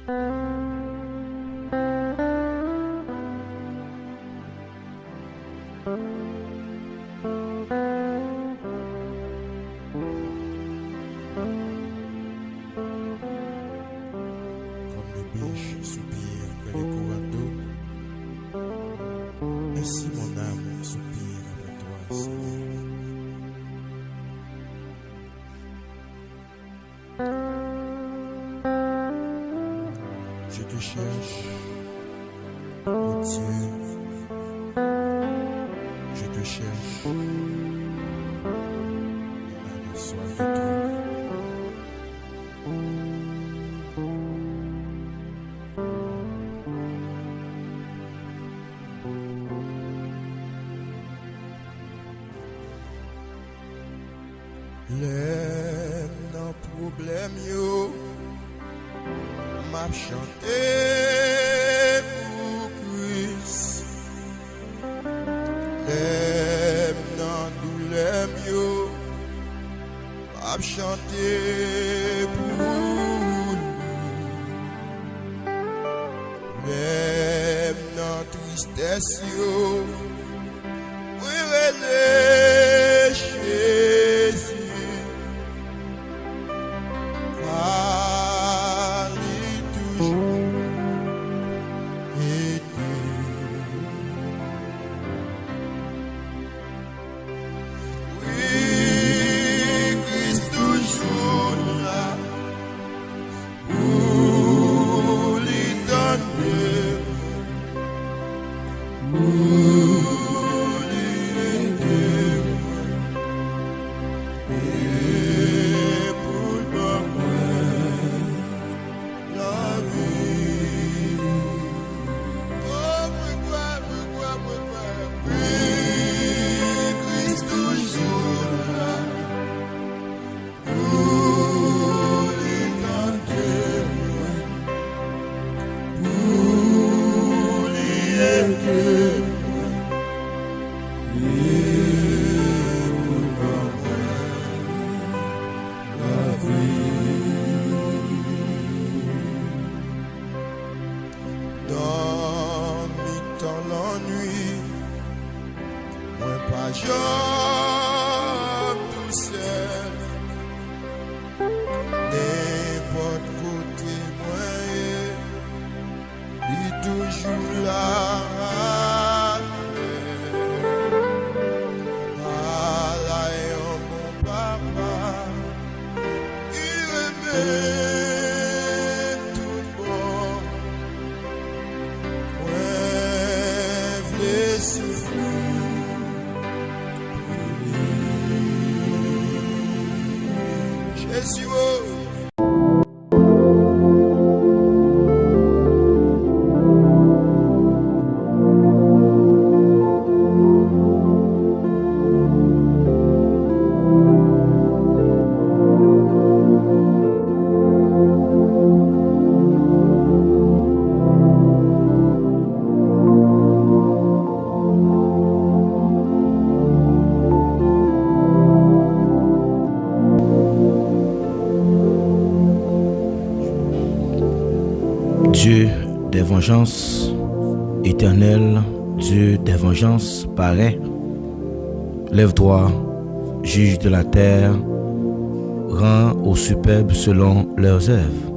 Comme le biche soupire après les courants d'eau, ainsi mon âme soupire après toi, Seigneur. Je te cherche, mon Dieu, je te cherche, mon âme a soif de toi. Les non problème yo m'a chanté pour Christ. Les non douleur yo m'a chanté pour lui. Les non tristesse yo oui relais Jésus. Dans l'ennui, moi pas jamais tout seul. N'importe côté moi, il est toujours là. Allah est mon papa, il aime tout bon. Jésus, oh. Dieu des vengeances, éternel, Dieu des vengeances, paraît. Lève-toi, juge de la terre, rends aux superbes selon leurs œuvres.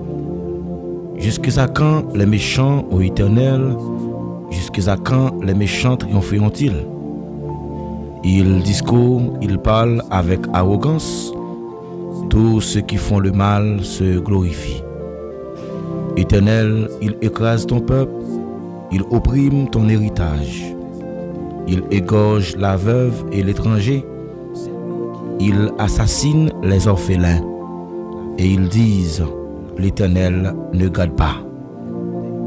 Jusqu'à quand les méchants, ô éternel, jusqu'à quand les méchants triompheront-ils? Ils discourent, ils parlent avec arrogance, tous ceux qui font le mal se glorifient. Éternel, il écrase ton peuple, il opprime ton héritage. Il égorge la veuve et l'étranger. Il assassine les orphelins. Et ils disent, l'Éternel ne garde pas.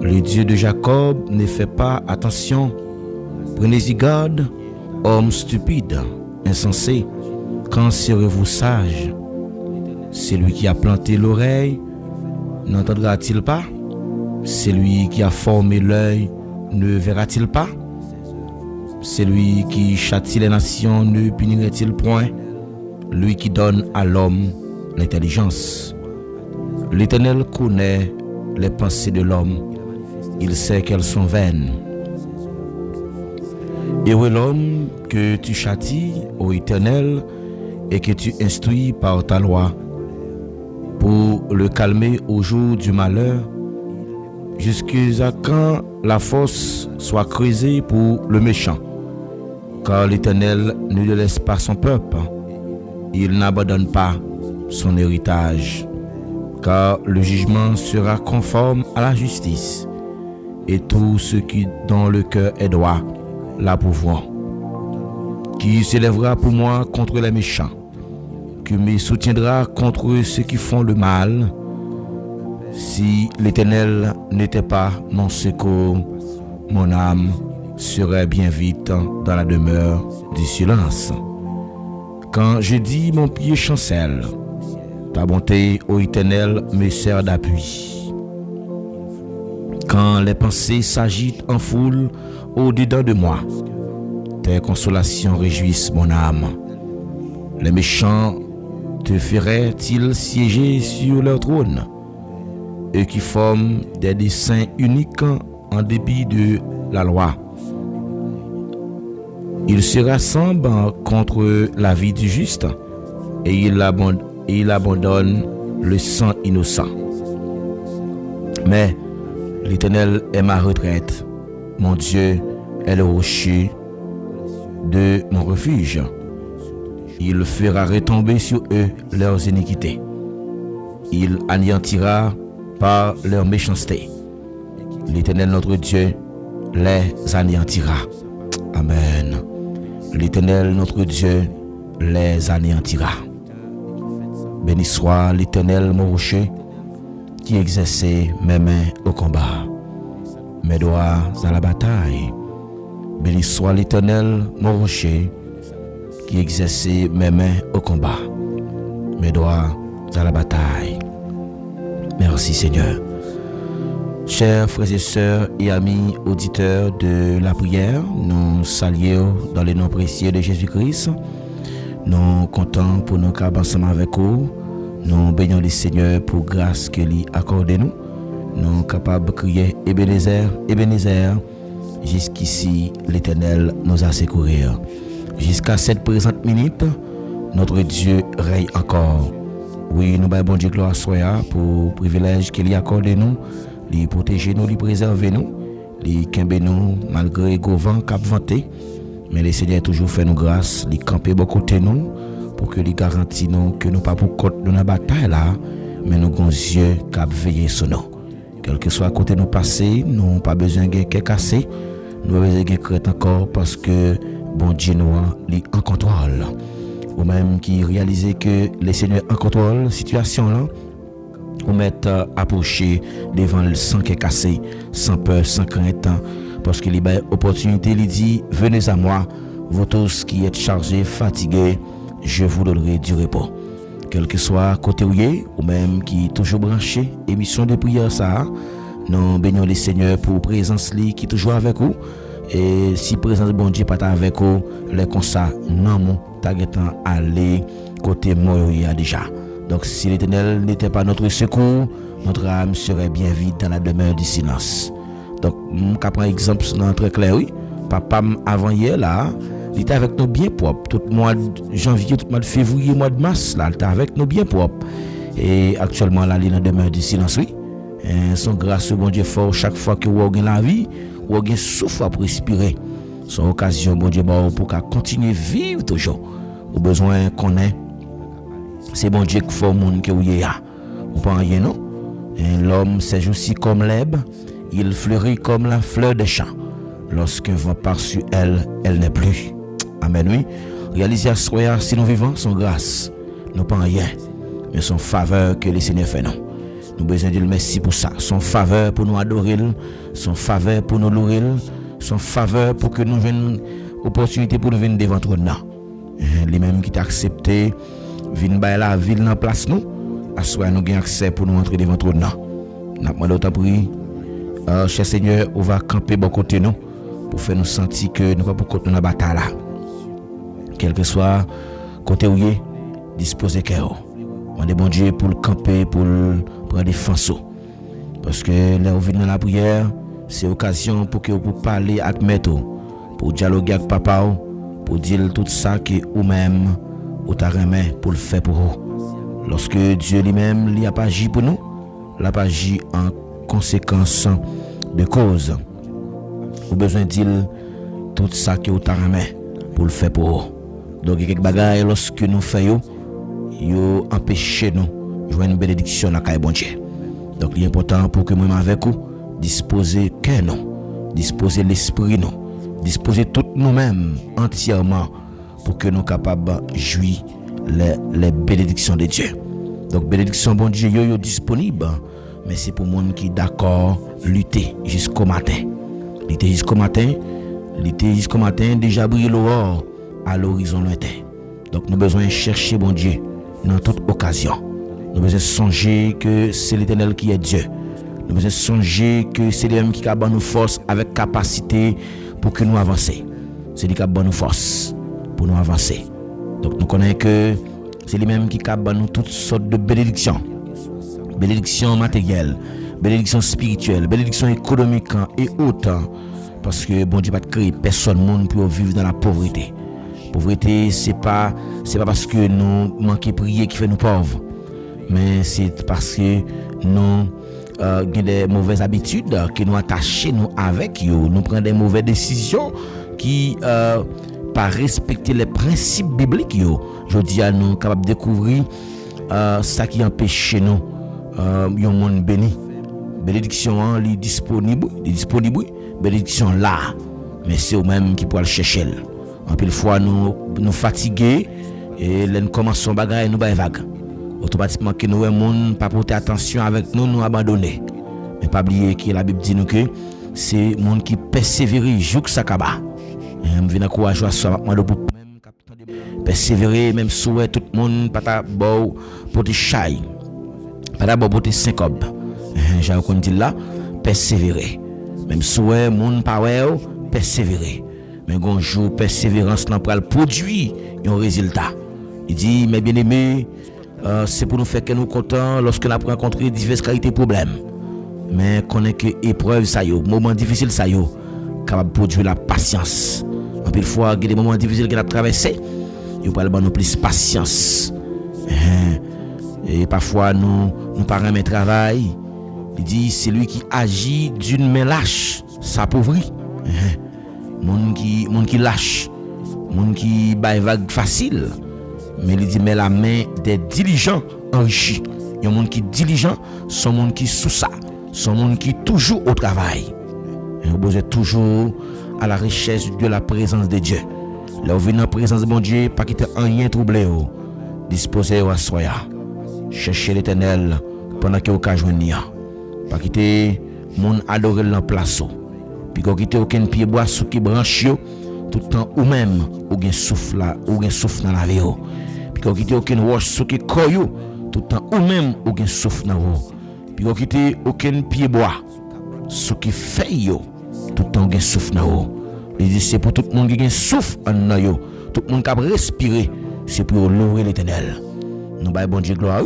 Le Dieu de Jacob ne fait pas attention. Prenez-y garde, hommes stupides, insensés. Quand serez-vous sages? Celui qui a planté l'oreille, n'entendra-t-il pas? Celui qui a formé l'œil, ne verra-t-il pas? Celui qui châtie les nations, ne punirait-il point? Lui qui donne à l'homme l'intelligence. L'Éternel connaît les pensées de l'homme. Il sait qu'elles sont vaines. Heureux l'homme que tu châties, ô Éternel, et que tu instruis par ta loi, pour le calmer au jour du malheur, jusqu'à quand la force soit creusée pour le méchant. Car l'Éternel ne le laisse pas son peuple, il n'abandonne pas son héritage, car le jugement sera conforme à la justice, et tout ce qui dans le cœur est droit l'approuveront. Qui s'élèvera pour moi contre les méchants, qui me soutiendra contre ceux qui font le mal. Si l'Éternel n'était pas mon secours, mon âme serait bien vite dans la demeure du silence. Quand je dis mon pied chancelle, ta bonté, ô Éternel, me sert d'appui. Quand les pensées s'agitent en foule au-dedans de moi, tes consolations réjouissent mon âme. Les méchants te feraient-ils siéger sur leur trône, eux qui forment des desseins uniques en dépit de la loi? Ils se rassemblent contre la vie du juste et ils abandonnent le sang innocent. Mais l'Éternel est ma retraite, mon Dieu est le rocher de mon refuge. Il fera retomber sur eux leurs iniquités. Il anéantira par leur méchanceté. L'Éternel notre Dieu les anéantira. Amen. L'Éternel notre Dieu les anéantira. Béni soit l'Éternel mon rocher, qui exerçait mes mains au combat, mes doigts à la bataille. Béni soit l'Éternel mon rocher, qui exerçait mes mains au combat, mes doigts à la bataille. Merci Seigneur. Chers frères et sœurs et amis auditeurs de la prière, nous saluons dans le nom précieux de Jésus-Christ. Nous comptons pour nous capables ensemble avec vous. Nous bénissons le Seigneur pour grâce qu'il accorde nous. Nous capables de crier Ebenezer, Ebenezer. Jusqu'ici, l'Éternel nous a secourus. Jusqu'à cette présente minute, notre Dieu règne encore. Oui, nous bâillons bon Dieu gloire soit pour le privilège qu'il accorde nous. Il protège nous, il préserve nous, il campe nous malgré le vent qui a vanté. Mais le Seigneur toujours fait nous grâce, il campe beaucoup de nous pour que il garantit nous que nous pas pour compte de la bataille là, mais nous avons yeux qui veillent sur nous. Quel que soit côté nous passer, nous n'avons pas besoin de casser, nous avons besoin de crainte encore parce que bon Dieu nous est en contrôle. Ou même qui réalise que le Seigneur en contrôle la situation là. Ou mettre approcher devant le sang qui est cassé, sans peur, sans crainte, parce qu'il y a une opportunité, il dit, venez à moi, vous tous qui êtes chargés, fatigués, je vous donnerai du repos. Quel que soit côté ou même qui est toujours branché, émission de prière ça, nous bénissons le Seigneur pour présence qui est toujours avec vous. Et si présence bon Dieu pas avec vous, les comme ça, non, mon taguetant aller côté moi déjà. Donc si l'Éternel n'était pas notre secours, notre âme serait bien vide dans la demeure du silence. Donc, je prends un exemple très clair, oui. Papa, avant hier, là, il était avec nous bien propre. Tout le mois de janvier, tout le mois de février, mois de mars, là, il était avec nous bien propre. Et actuellement, là, il est dans la demeure du silence, oui. Et son grâce, bon Dieu, fort, chaque fois que vous avez la vie, vous avez souffle pour respirer. Son occasion, bon Dieu, pour continuer à vivre toujours. Au besoin qu'on ait. C'est bon Dieu qui fait au monde que vous y a. Vous ne rien, non? Et l'homme c'est aussi comme l'herbe, il fleurit comme la fleur des champs. Lorsqu'un vent part sur elle, elle n'est plus. Amen, oui. Réalisez à soi, si nous vivons, son grâce. Nous pas rien, mais son faveur que le Seigneur fait, non. Nous avons besoin de le merci pour ça. Son faveur pour nous adorer, son faveur pour nous louer, son faveur pour que nous venions, opportunité pour nous venir devant toi. Les mêmes qui t'a accepté, viennent by la ville dans place nous, à soi nous avons accès pour nous entrer devant toi. Nous avons demandé autant prier. Cher Seigneur, on va camper bon côté nous pour faire nous sentir que nous pas pour côté dans la bataille là. Quel que soit côté où est, disposez cœur. Demandez bon Dieu pour le camper, pour prendre des fanceaux. Parce que là vous venez dans la prière, c'est occasion pour que vous parler avec maître, pour dialoguer avec papa, pour dire tout ça que ou même ou t'a remis pour le faire pour vous. Lorsque Dieu lui-même il a pas agi pour nous, il a pas agi en conséquence de cause. Vous besoin de dire tout ça que vous t'a remis pour le faire pour vous. Donc il y a quelques bagages lorsque nous faisons, yo empêcher nous jouer une bénédiction dans le bon Dieu. Donc il est important pour que moi avec vous disposer cœur nous, disposer l'esprit nous, disposer tout nous-mêmes entièrement pour que nous capables de jouir les bénédictions de Dieu. Donc bénédiction bon Dieu yo disponible, mais c'est pour monde qui d'accord lutter jusqu'au matin. Lutter jusqu'au matin déjà brille l'aurore à l'horizon lointain. Donc nous avons besoin de chercher bon Dieu dans toute occasion. Nous avons besoin de songer que c'est l'Éternel qui est Dieu. Nous avons besoin de songer que c'est lui-même qui a donné nous force avec capacité pour que nous avancions. C'est lui qui a donné nous force pour nous avancer. Donc nous connaissons que c'est lui-même qui a donné nous toutes sortes de bénédictions. Bénédictions matérielles, bénédictions spirituelles, bénédictions économiques et autres. Parce que bon Dieu n'a pas créé personne monde pour vivre dans la pauvreté. Pauvreté, c'est pas parce que nous manquons de prier qui fait nous pauvres, mais c'est parce que nous avons des mauvaises habitudes qui nous attachent nous avec eux. Nous prenons des mauvaises décisions qui pas respecter les principes bibliques. Je dis à nous capables de découvrir ça qui empêche nous un monde béni. Bénédiction est disponible, bénédiction là, mais c'est eux-mêmes qui pourront le chercher. En pile fois nous fatigués et nous commençons bagarre et nous vague. Automatiquement que nous monde pas porter attention avec nous abandonner. Mais pas oublier que la Bible dit nous que c'est monde qui persévère jusqu'à ça kaba. On vient encourager à soi moi pour même persévérer même souhait tout le monde pas ta bon pour te chai. Pas d'abord pour te syncope. J'ai qu'on dit là persévérer. Même souhait monde pas persévérer. Mais un jour persévérance n'a pas le produit un résultat. Il dit mes bien-aimés, c'est pour nous faire que nous contents lorsque nous avons rencontré diverses qualités problèmes. Mais connaît que épreuve ça yo, moment difficile ça yo, capable produire la patience. En pile fois, il y a des moments difficiles qu'on a traversé, il faut nous plus patience. Et parfois nous parents mais travail. Il dit c'est lui qui agit d'une main lâche, s'appauvrit. Monde qui lâche, monde qui baille vague facile. Mais il dit mais la main des diligents enrichit. Il y a un monde qui diligent, son monde qui sous ça, son monde qui toujours au travail. Et vous êtes toujours à la recherche de la présence de Dieu. Là vous venez dans la présence de mon Dieu, pas quitter rien troublé. Disposez à soya. Cherchez l'Éternel pendant que vous pouvez joindre. Pas quitter mon adorer dans place. Puis qu'on quitte aucun pied bois sous qui branche tout le temps ou même ou gen souffle là ou gen souffle dans la vie. Puis qu'on quitte aucun roche sous qui koyo tout le temps ou même ou gen souffle dans vous. Puis qu'on quitte aucun pied bois sous qui fait yo tout le temps gen souffle dans vous. Il dit c'est pour tout le monde qui gen souffle en yo, tout le monde qui a respiré, c'est pour louer l'Éternel. Nous baillons bon Dieu gloire,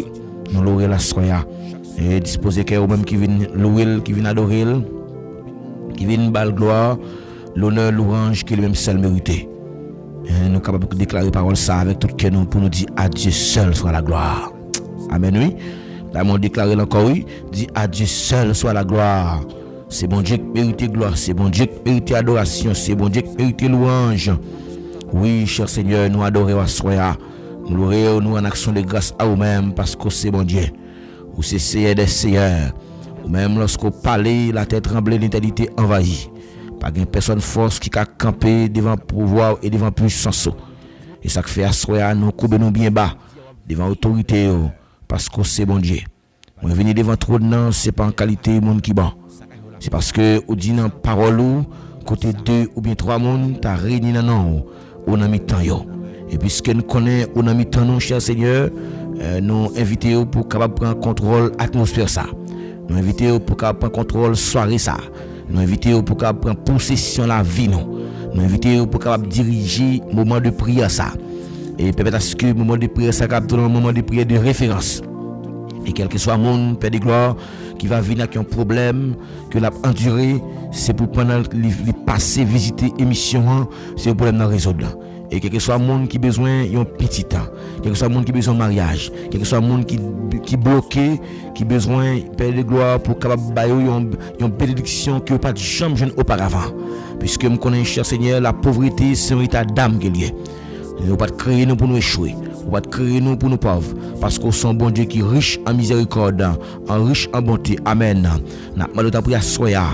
nous louer la soya et disposer que même qui viennent louer, qui viennent adorer, qui viennent bal gloire, l'honneur, l'orange qui lui-même seul mérité. Et nous sommes capables de déclarer parole ça avec tout cœur nous pour nous dire à Dieu seul soit la gloire. Amen oui. Là mon déclaré encore oui, dit à Dieu seul soit la gloire. C'est bon Dieu qui mérite gloire, c'est bon Dieu qui mérite adoration, c'est bon Dieu qui mérite louange. Oui, cher Seigneur, nous adorons à soi. Nous louons nous en action de grâce à vous-même parce que c'est bon Dieu. Ou c'est Seigneur des Seigneurs. Ou même lorsqu'on parle, la tête tremble, l'éternité envahie. Pas une personne force qui a campé devant pouvoir et devant puissance. Et ça fait asseoir nous couper nous bien bas devant autorité parce que c'est bon Dieu. Moi venir devant trône non, c'est pas en qualité monde qui bon. C'est parce que ou dit dans parole ou côté 2 ou bien 3 monde t'a réuni dans non ou dans mi-temps yo. Et puisque nous connaissons ou dans mi-temps non cher Seigneur, nous inviter pour capable prendre contrôle atmosphère ça. Nous inviter pour capable prendre contrôle soirée ça. Nous inviter pour capable prendre possession la vie nous. Nous inviter pour capable diriger moment de prière ça. Et peut-être que moment de prière ça capable un moment de prière de référence. Et quel que soit mon Père de gloire qui va venir avec un problème que l'a enduré, c'est pour pendant les passer visiter émission, c'est un problème dans résoudre. Et quel que soit le monde qui a besoin d'un petit temps, quel que soit le monde qui a besoin de mariage, quel que soit le monde qui est bloqué, qui a besoin Père de gloire pour capable une bénédiction que pas jamais jeune auparavant. Puisque je connais, cher Seigneur, la pauvreté, c'est un état d'âme qu'il y a. Nous ne pouvons pas créer nous pour nous échouer. Nous ne pouvons pas créer nous pour nous pauvres. Parce qu'on est un bon Dieu qui est riche en miséricorde, en riche en bonté. Amen. Nous avons prié à Soya,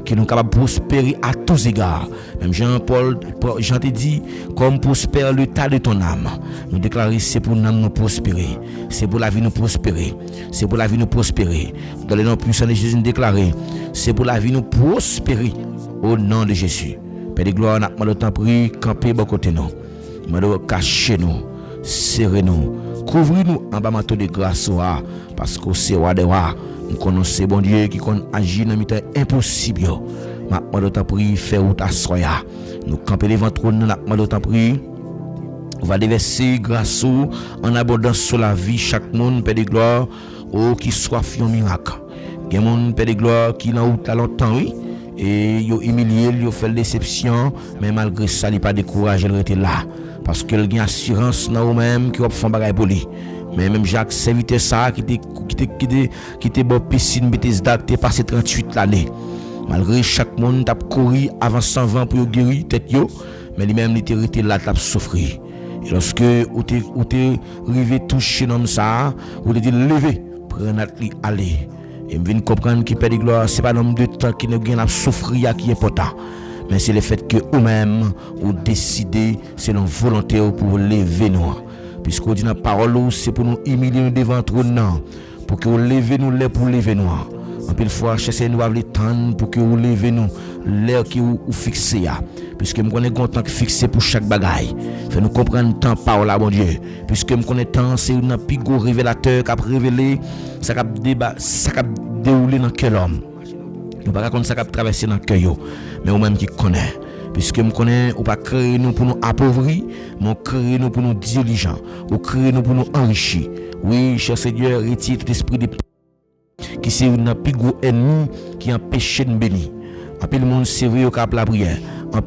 qui nous capable de prospérer à tous égards. Même Jean-Paul, Jean te dit, comme prospère le tas de ton âme. Nous déclarons, c'est pour nous prospérer. C'est pour la vie nous prospérer. C'est pour la vie nous prospérer. Dans le nom puissant de Jésus, nous déclarons, c'est pour la vie nous prospérer. Au nom de Jésus. Père de gloire, nous avons prié, camper bon côté nous. Nous cacher nous, serrer nous, couvrir nous en bas de grâce, parce que c'est roi de roi. Nous connaissons bon Dieu qui agit dans les temps impossibles. Nous avons prié, faire route à soya. Nous camper devant le trône, nous avons prié. On va déverser grâce en abondance sur la vie chaque monde, Père de gloire, qui soit fait un miracle. Il y a des gens, Père de gloire, qui n'ont pas longtemps, oui. Et ils ont humilié, ils ont fait déception, mais malgré ça, ils n'ont pas découragé, ils étaient là. Parce qu'ils ont assurance dans eux-mêmes qui ont fait un bagage pour lui. Mais même Jacques, serviteur ça, qui était bon piscine, Bethesda, qui était passé 38 l'année. Malgré chaque monde a couru avant 120 pour guérir tête yo, mais lui-même il était là, il souffrir. Et lorsque vous êtes arrivé toucher l'homme ça, vous êtes levé, prenez aller. Et je viens comprendre que Père de gloire, ce n'est pas l'homme de temps qui ne gagne à souffrir qui est important. Mais c'est le fait que vous-même, vous décidez, c'est notre volonté pour lever nous. Puisque vous dit dans la parole, c'est pour nous humilier devant le trône, pour que vous levez nous l'air pour lever nous. En pile fois, cherchez nous à le temps pour que vous levez nous l'air qui vous fixez. Puisque nous connaissons content fixé pour chaque bagaille. Fait nous comprendre le temps par là, bon Dieu. Puisque nous connaissons le temps, c'est un plus gros révélateur qui a révélé, ça a déroulé dans quel homme. Nous ne pouvons pas ça qui a traversé dans le cœur, mais nous-mêmes qui connaissons. Puisque nous connaissons, nous ne pas créer nous pour nous appauvrir, mais nous créer nous pour nous diligents, nous créer nous pour nous enrichir. Oui, cher Seigneur, retire tout esprit de qui c'est un plus gros ennemi qui empêche de bénir. En plus, le monde sérieux qui a la prière, en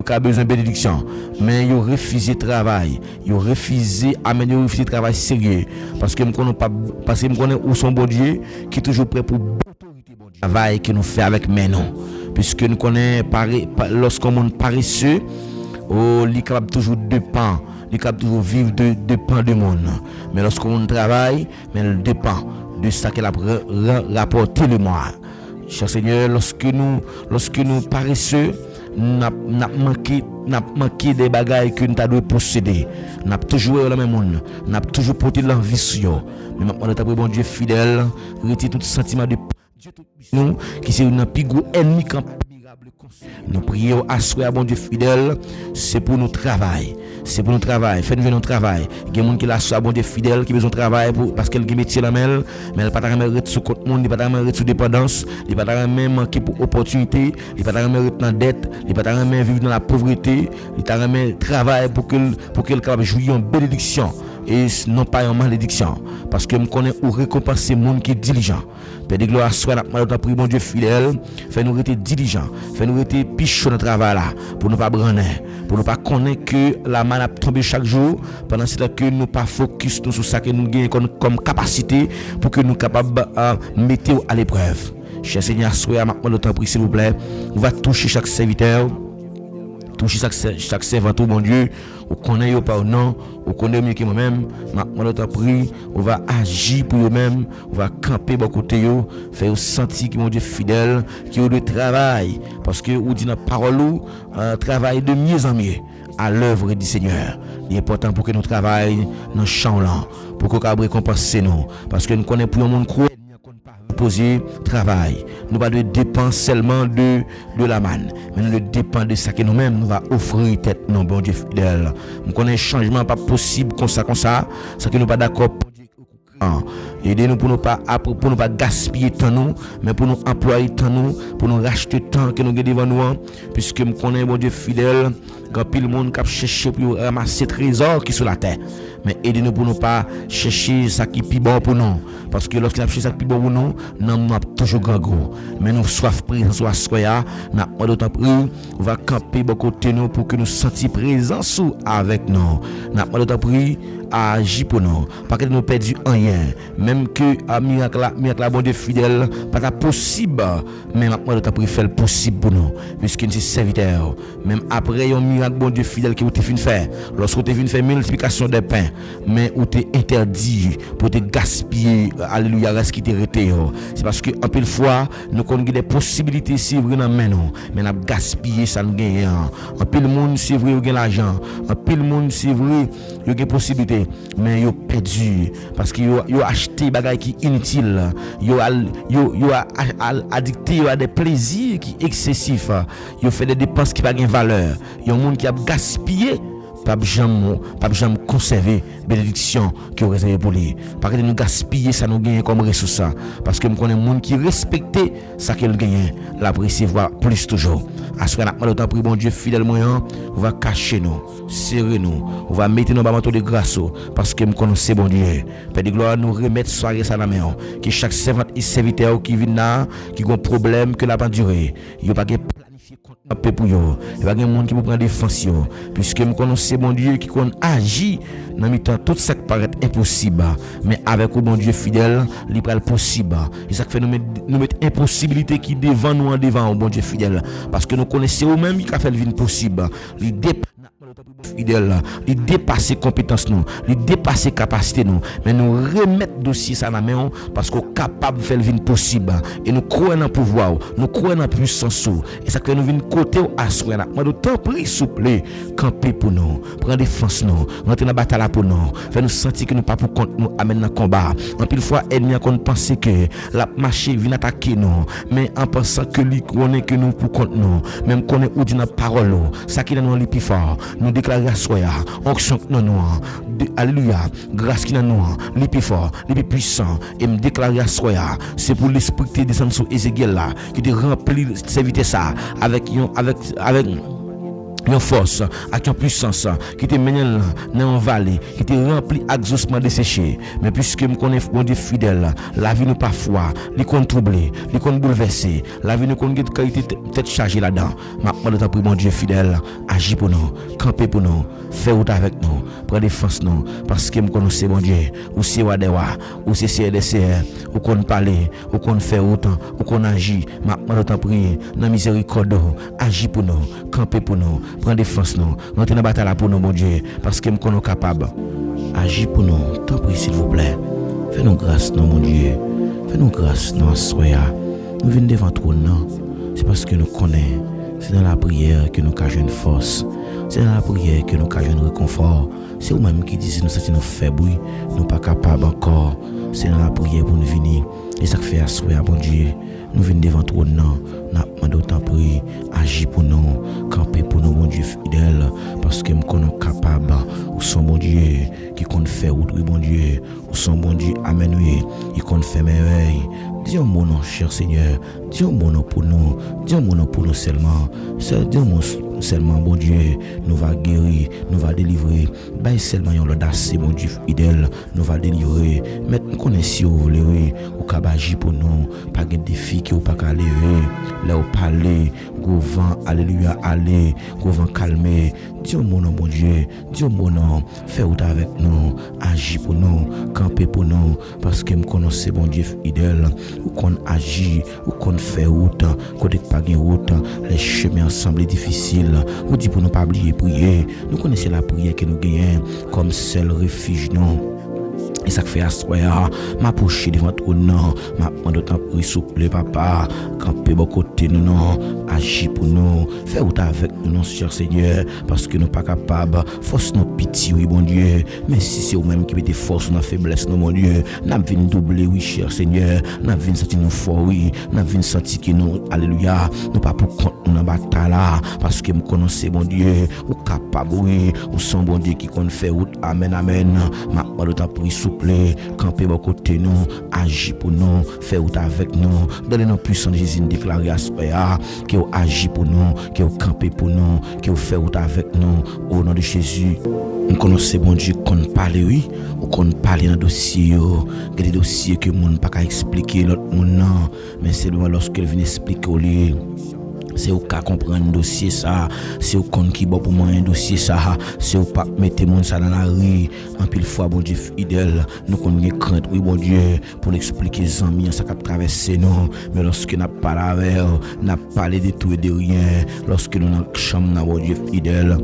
qui a besoin de bénédiction, mais ils ont refusé le travail, ils ont refusé le travail sérieux, parce que nous connaissons où son bon Dieu qui est toujours prêt pour l'autorité bon Dieu. Le travail que nous faisons avec maintenant, puisque nous connaissons lorsqu'on est paresseux, il est capable toujours de dépendre, il est capable toujours vivre de pain de monde, mais lorsqu'on travaille, mais il dépend de ça qu'elle a rapporté le mois. Cher Seigneur, lorsque nous paresseux, nous avons manqué des bagailles que nous avons possédé. Nous avons toujours eu le même monde. Nous avons toujours porté l'envie sur eux. Mais maintenant, nous avons bon Dieu fidèle, retire tout sentiment de Dieu nous, qui c'est un plus gros ennemi qu'un admirable. Nous prions à soi, bon Dieu fidèle, c'est pour nous travailler. C'est pour nous travailler. Faites-nous venir notre travail. Il y a des gens qui sont bon Dieu fidèle, qui besoin de travail parce qu'elle a un métier dans elle, mais elle n'a pas de sous compte monde, elle n'a pas de sous dépendance, elle n'a pas de manquer pour opportunité, elle n'a pas de dans dette, elle n'a pas de vivre dans la pauvreté, elle n'a pas de travail pour qu'elle capable jouir en bénédiction et non pas en malédiction. Parce que je connais où récompenser les gens qui sont diligents. Père de gloire, soit notre prière, bon Dieu fidèle, fais-nous être diligents, fais-nous être pichons dans le travail là, pour ne pas branler, pour ne pas connaître que la main a tombé chaque jour, pendant ce temps que nous ne pas focus sur ça que nous gagnons comme capacité, pour que nous soyons capables de mettre à l'épreuve. Cher Seigneur, soyez maintenant le temps pris, s'il vous plaît. On va toucher chaque serviteur. Toucher chaque servant, mon Dieu, on connaît pas non, on connaît mieux que moi-même. Maintenant, notre prie, on va agir pour eux-mêmes, on va camper de côté eux, faire sentir que mon Dieu fidèle, qui ont de travail, parce que on dit dans la parole, travail de mieux en mieux à l'œuvre du Seigneur. Il est important pour que nous travaillions dans le champ là, pour qu'on puisse récompenser nous, parce que nous connaissons pour un monde cruel. Poser travail. Nous pas de dépend seulement de la manne, mais nous dépend de ça que nous-mêmes nous va offrir tête non bon Dieu fidèle. Nous connaissons changement pas possible comme ça, ça que nous pas d'accord. Aidez-nous pour ne pas gaspiller temps nous, mais pour nous employer temps nous, pour nous racheter temps que nous avons devant nous, puisque nous connaissons bon Dieu fidèle, quand pile le monde qui cherche pour ramasser trésors qui sont sur la terre. Mais aidez-nous pour ne pas chercher ça qui est plus bon pour nous, parce que lorsqu'on a cherché ça qui est plus bon pour nous, nous avons toujours grand gros. Mais nous soif présence soit soya, nous avons d'autant plus, on va camper de côté nous pour que nous sentions présence avec nous. Nous avons d'autant plus à agir pour nous, parce que nous perdu rien, même que à miracle bon Dieu fidèle, pas possible, mais maintenant nous avons fait le possible pour nous, puisque nous sommes serviteurs. Même après un miracle bon Dieu fidèle qui vous fait faire, lorsque vous avez fait multiplication des pains, mais où tu interdit pour te gaspiller, alléluia, reste qui t'est arrêté. C'est parce que en pile fois nous connaissons des possibilités si vrai dans main nous, mais nous gaspiller ça nous gagne. En pile monde c'est vrai, vous gagne l'argent, en pile monde c'est vrai, vous gagne possibilité, mais yo perdu parce que yo acheté bagaille qui inutile, yo addicté à des plaisirs qui excessifs, yo fait des dépenses qui pas gain valeur, yo monde qui a gaspillé pas jamais conserver bénédiction qui est réservée pour lui. Parce que nous gaspiller ça nous gagne comme ressource, parce que nous connaissons monde qui respecte ça qu'il gagne, l'apprécier voir plus toujours. À ce qu'on a mal autant pris bon Dieu fidèle moyen, on va cacher nous, serrer nous, on va mettre nos manteaux de grâce parce que nous connaissons bon Dieu. Père de gloire nous remettre soirée ça la main, que chaque servant et serviteur qui vient là, qui ont un problème que la pas durer, il pas paix pour yo, il va y avoir des gens qui vont prendre défense yo, puisque nous connaissons bon Dieu qui agit dans mi temps tout ça qui paraît impossible, mais avec le bon Dieu fidèle, il est possible. Et ça fait nous mettre impossibilité qui devant nous en devant au bon Dieu fidèle, parce que nous connaissons même qui a fait le vie possible. Fidèle, il dépasse compétences nous, il dépasse capacité nous, mais nous remettre dossier ça dans la main parce qu'on est capable de faire le vie possible et nous croyons dans le pouvoir, nous croyons dans la puissance et ça que nous venons côté à soi là. Moi d'autant prie souple, camper pour nous, prendre défense nous, rentrer dans la bataille pour nous, faire nous sentir que nous pas pour compte nous amène dans combat. En pile fois ennemi qu'on pense que la marché vient attaquer nous, mais en pensant que lui connaît que nous pour compte nous, même connaît ou dit dans parole ça qui dans nous plus fort. Nous déclarer à soya, onction non noir, alléluia, grâce qui dans nous, les plus fort, les plus puissant, et me déclarer à soya, c'est pour l'esprit qui descend sur Ézéchiel là, qui te remplit serviteur ça, avec une force, avec une puissance qui te mène dans une vallée, qui te remplit exaucement desséché. Mais puisque nous connaissons bon Dieu fidèle, la vie nous parfois, les compte troublé, les compte bouleversé, la vie nous connaît de qualité tête chargée là-dedans. Maintenant, nous avons bon Dieu fidèle, agis pour nous, camper pour nous, faire route avec nous, prendre défense nous, parce que nous connaissons bon Dieu, ou c'est Wadewa, ou c'est CDCR, ou qu'on parle, ou qu'on fait route, ou qu'on agit. Maintenant, nous avons prié, dans miséricorde, agis pour nous, camper pour nous. Prends défense nous, rentrer dans la bataille pour nous, mon Dieu, parce que nous sommes capables. Agis pour nous, t'en prie s'il vous plaît. Fais-nous grâce, non, mon Dieu. Fais-nous grâce, non, soya. Nous venons devant toi, non. C'est parce que nous connaissons. C'est dans la prière que nous avons une force. C'est dans la prière que nous avons un réconfort. C'est vous-même qui dites nous sommes faibles, nous ne sommes pas capables encore. C'est dans la prière pour nous venir. Et ça fait à soya, mon Dieu. Nous venons devant toi, non. Nous avons d'autant pris, agis pour nous, camper pour nous, mon Dieu fidèle, parce que nous sommes capables, ou son bon Dieu, qui compte faire, ou bon Dieu, ou son bon Dieu, amen, oui, il compte faire merveille. Dis mon nom, cher Seigneur, dis mon nom pour nous, dis mon nom pour nous seulement, dis mon seulement, bon Dieu, nous va guérir, nous va délivrer, bah seulement yon l'audace, mon Dieu fidèle, nous va délivrer, mais nous connaissons, vous voulez, ou kabagi pour nous, pas de défi qui ou pas qu'à lever, là où parler, gros vent, alléluia, aller, gros vent calmer, dis mon nom, bon Dieu, dis mon nom, fais route avec nous, agis pour nous, camper pour nous, parce que nous connaissons, bon Dieu fidèle, ou qu'on agit, ou qu'on fait route, côté pas de route, les chemins semblent difficiles. Vous dites pour ne pas oublier prier. Nous connaissons la prière que nous gagnons comme seul refuge nous. Et ça fait à soir, m'approcher devant ton nom, m'a d'autant plus souple papa, camper bon côté nous non, agis pour nous, fais ou avec nous, non, cher Seigneur, parce que nous pas capables, force nos pitié, oui, bon Dieu, mais si c'est vous-même qui mettez force dans la faiblesse, non, mon Dieu, nous venons doubler, oui, cher Seigneur, nous venons sentir nous fort, oui, nous venons sentir que nous, alléluia, nous pas pour compte nous dans la bataille là, parce que nous connaissons, bon Dieu, ou capable, oui, ou son bon Dieu qui compte faire route, amen, amen, maintenant, nous t'en prie, souple, camper à côté nous, agis pour nous, fais route avec nous, donnez-nous puissance de Jésus, déclarer à soi, que vous agissez pour nous, que vous campez pour nous, que vous faites route avec nous, au nom de Jésus. Nous connaissons, bon Dieu, qu'on parle, oui, ou qu'on parle dans le dossier, des dossiers que le monde n'a pas expliquer, l'autre monde non, mais c'est lorsqu'il vient expliquer au lieu. C'est au cas comprendre un dossier ça, c'est au compte qui bon pour moi un dossier ça, c'est au pas mettre monde ça dans la rue, en pile fois bon Dieu fidèle, nous connaissons crainte oui bon Dieu pour l'expliquer amis ça cap traverser nous, mais lorsque n'a pas la vers, n'a parlé de tout et de rien, lorsque nous dans chambre n'a bon Dieu fidèle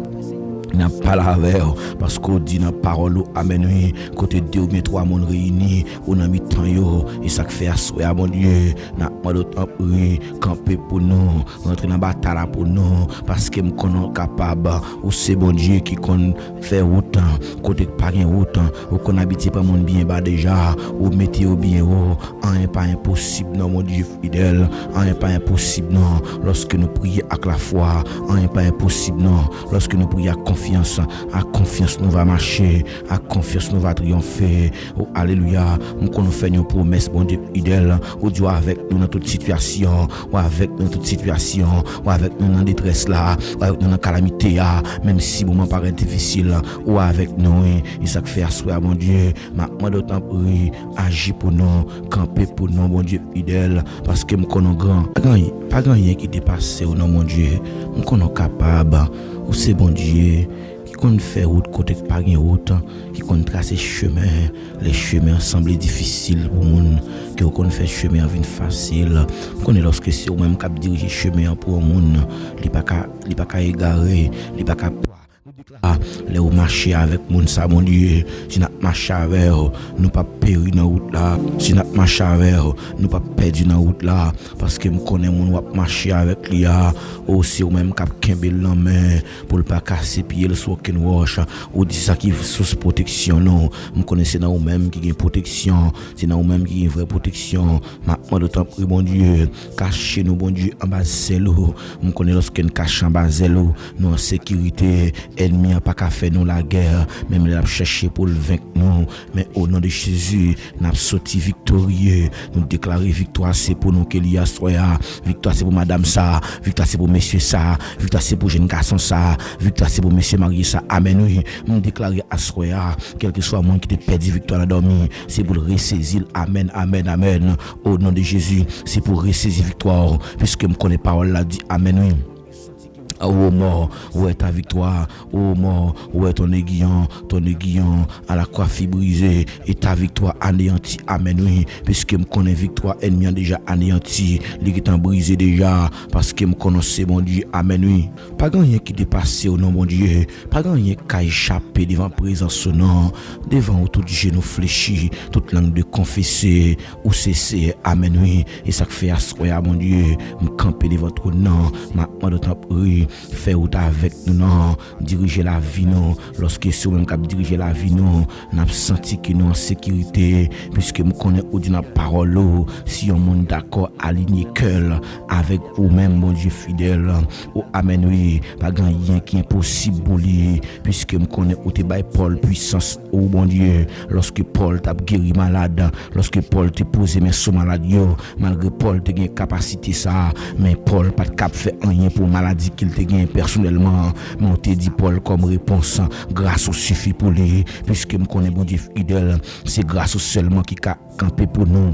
n'a pas la vers parce qu'on dit dans parole amen oui côté 2 ou 3 monde réunis on a mis temps yo et ça fait assoir mon Dieu n'a pas d'autre oui camper pour nous rentrer dans bataille pour nous parce que me connais capable ou c'est bon Dieu qui connaît faire autant côté pas rien autant ou qu'on habite pas monde bien bas déjà ou mettez au bien haut rien pas impossible non mon Dieu fidèle rien pas impossible non lorsque nous prions avec la foi rien pas impossible non lorsque nous prions à confiance nous va marcher, à confiance nous va triompher. Oh alléluia, nous qu'on fait une promesse bon Dieu fidèle, ou Dieu avec nous dans toute situation, ou avec nous dans toute situation, ou avec nous dans détresse là, ou avec nous dans calamité là, même si moment paraît difficile, ou avec nous, et ça fait asseoir mon Dieu, maintenant d'autant prie, agis pour nous, camper pour nous bon Dieu fidèle, parce que nous connaissons grand, pas grand rien qui dépasse au nom mon Dieu, nous connaissons capable. Ou c'est bon Dieu qui compte faire route côté pas rien route qui compte tracer chemin les chemins semblent difficiles pour monde qui compte faire chemin en vie facile connaît lorsque c'est ou même cap diriger chemin pour monde il pas égarer il pas les ou marcher avec moun ça mon Dieu si n'a marcher avec nous pas périr dans route là si n'a marcher avec nous pas perdre dans route là parce que me connais moun va marcher avec lui aussi ou même cap kembel la main pour pas casser pied le soken wash ou dit ça qui sous protection non me connaissez dans ou même qui gagne protection c'est dans ou même qui gagne vraie protection maintenant d'autant prie bon Dieu cacher nous bon Dieu en bas zélo me connais lorsqu'on cache en bas zélo nous en sécurité ennemi a pas qu'à faire nous la guerre même l'a chercher pour le vaincre nous mais au nom de Jésus n'a sorti victorieux nous déclarer victoire c'est pour nous qu'il y a soya victoire c'est pour madame ça victoire c'est pour monsieur ça victoire c'est pour jeune garçon ça victoire c'est pour monsieur marié ça amen oui nous déclarer à soya quel que soit monde qui te perdu victoire la dormi c'est pour le ressaisir amen amen amen au nom de Jésus c'est pour ressaisir victoire puisque me connais parole là dit amen oui. Oh mort, où est ta victoire? Oh mort, où est ton aiguillon à la coiffe brisée et ta victoire anéantie. Amen oui, puisque me connais victoire ennemi déjà anéanti, li qui t'en brisé déjà parce que me connaissez mon Dieu. Amen oui. Pas grand rien qui dépasse au nom mon Dieu, pas grand rien qui échappé devant présence son nom, devant tout genou fléchi, toute langue de confesser ou cesser. Amen oui. Et ça fait assoir mon Dieu, me camper devant ton nom, maintenant d'autant prie. Faire route avec nous non diriger la vie non lorsque c'est même cap diriger la vie non n'a senti que nous en sécurité puisque nous connaît ou dit la parole si on monde d'accord aligné cœur avec vous même mon Dieu fidèle ou amen oui pas grand rien qui est impossible pour lui puisque nous connaît ou te bail Paul puissance au bon Dieu lorsque Paul t'a guéri malade lorsque Paul t'a posé mes sous malade malgré Paul t'a gain capacité ça mais Paul pas cap fait rien pour maladie qu'il te gain personnellement mais on te dit Paul comme réponse grâce au suffit pour lui puisque me connaît bon Dieu fidèle c'est grâce au seulement qui a campé pour nous.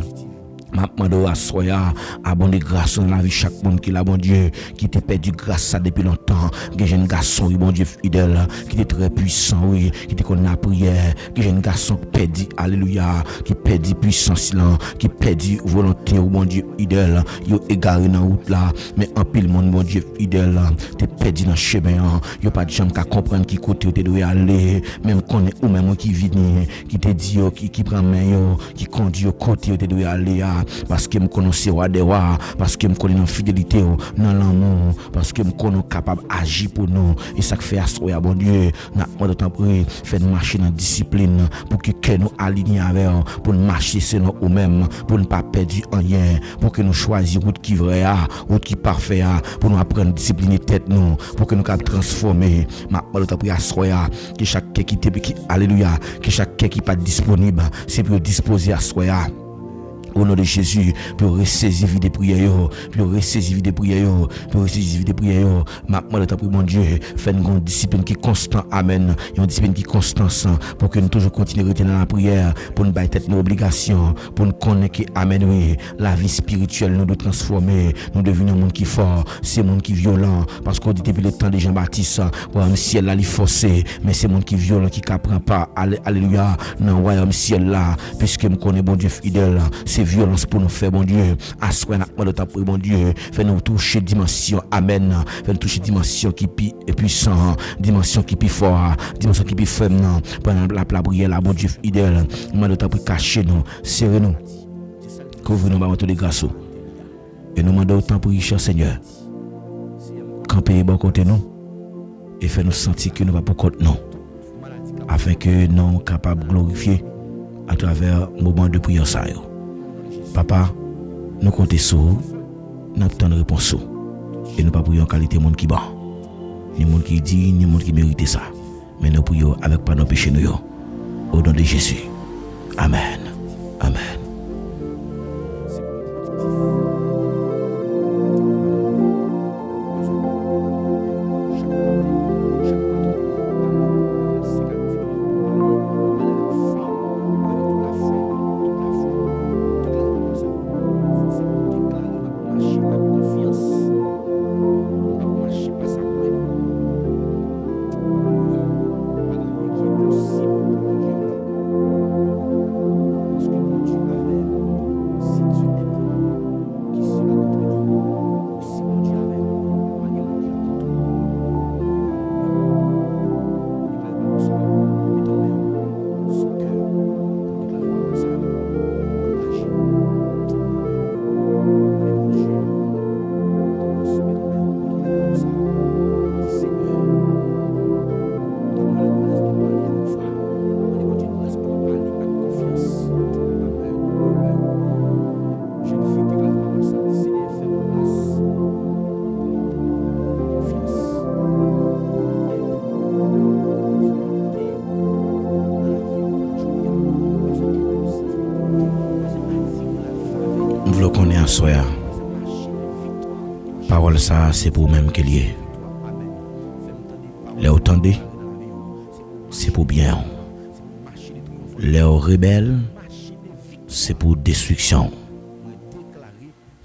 Maintenant à soya abonder grâce dans la vie chaque monde qui l'a bon Dieu qui te perdu grâce ça depuis longtemps que jeune garçon oui bon Dieu fidèle qui est très puissant oui qui te connaît la prière que jeune garçon perdu alléluia qui perdu puissance là qui perdu volonté au bon Dieu fidèle, yo égaré dans route là, mais en pile monde bon Dieu fidèle, t'es perdu dans chemin, yo pas de jambe qu'à comprendre qui côté où t'es doit aller, même connaît ou même qui vient, qui te dit yo, qui prend main yo, qui conduit au côté où t'es doit aller, parce que me connaît c'est roi des rois, parce que me connaît dans fidélité, dans l'amour, parce que me connaît capable agir pour nous, et ça fait assoya bon Dieu, n'a pas de temps pour faire marcher dans discipline, pour que nous aligner avec, pour marcher selon nous-mêmes, pour ne pas perdre rien, pour que nous choisissions route qui vraie, route qui parfait, pour nous apprendre à discipliner tête nous, pour que nous puissions transformer. Ma parole t'a pris à soya, que chaque qui qui alléluia, que chaque qui pas disponible, c'est pour disposer à soya. Au nom de Jésus, pour ressaisir vie des prières, pour ressaisir vie des prières, pour ressaisir vie des prières. Maintenant, le temps pour mon Dieu, fait une discipline qui est constante, amen. Une discipline qui est constante, pour que nous toujours continuions dans la prière, pour nous battre nos obligations, pour nous connaître, amen, oui, la vie spirituelle nous doit transformer, nous devenons un monde qui est fort, c'est un monde qui est violent, parce qu'on dit depuis le temps de Jean-Baptiste, le ciel là, il est forcé, mais c'est un monde qui est violent, qui ne comprend pas, alléluia, dans le royaume ciel là, puisque nous connaissons bon Dieu fidèle, c'est violence pour nous faire bon Dieu, assoir le temps pour bon Dieu, fait nous toucher dimension, amen, fait nous toucher dimension qui est puissant, dimension qui est fort, dimension qui est ferme, pendant la prière là, bon Dieu fidèle, nous le temps pour cacher nous, serrer nous, couvrir nous par tous les grâces, et nous demandons autant pour cher Seigneur, camper bon côté nous, et faire nous sentir que nous va pour compte nous, afin que nous soyons capables de glorifier à travers le moment de prière ça. Papa, nous comptons sur nous, nous avons une réponse. Et nous ne prions en qualité de monde qui bat. Ni monde qui dit, ni monde qui mérite ça. Mais nous prions avec pardon péché nous. Au nom de Jésus. Amen. Amen. Soya. Parole ça c'est pour même qu'elle y est. Les entendez, c'est pour bien. Les rebelles, c'est pour destruction.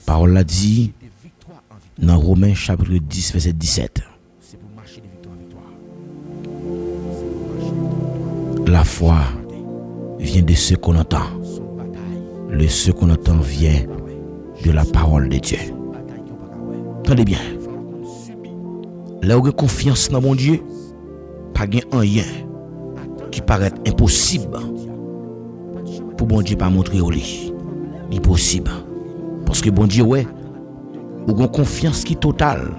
Parole la dit dans Romains chapitre 10 verset 17. La foi vient de ce qu'on entend. Le ce qu'on entend vient de la parole de Dieu. Attendez bien. Là où vous avez confiance dans mon Dieu, pas de rien qui paraît impossible pour bon Dieu pas montrer au lit. Impossible. Parce que bon Dieu, ouais, vous avez confiance qui est totale,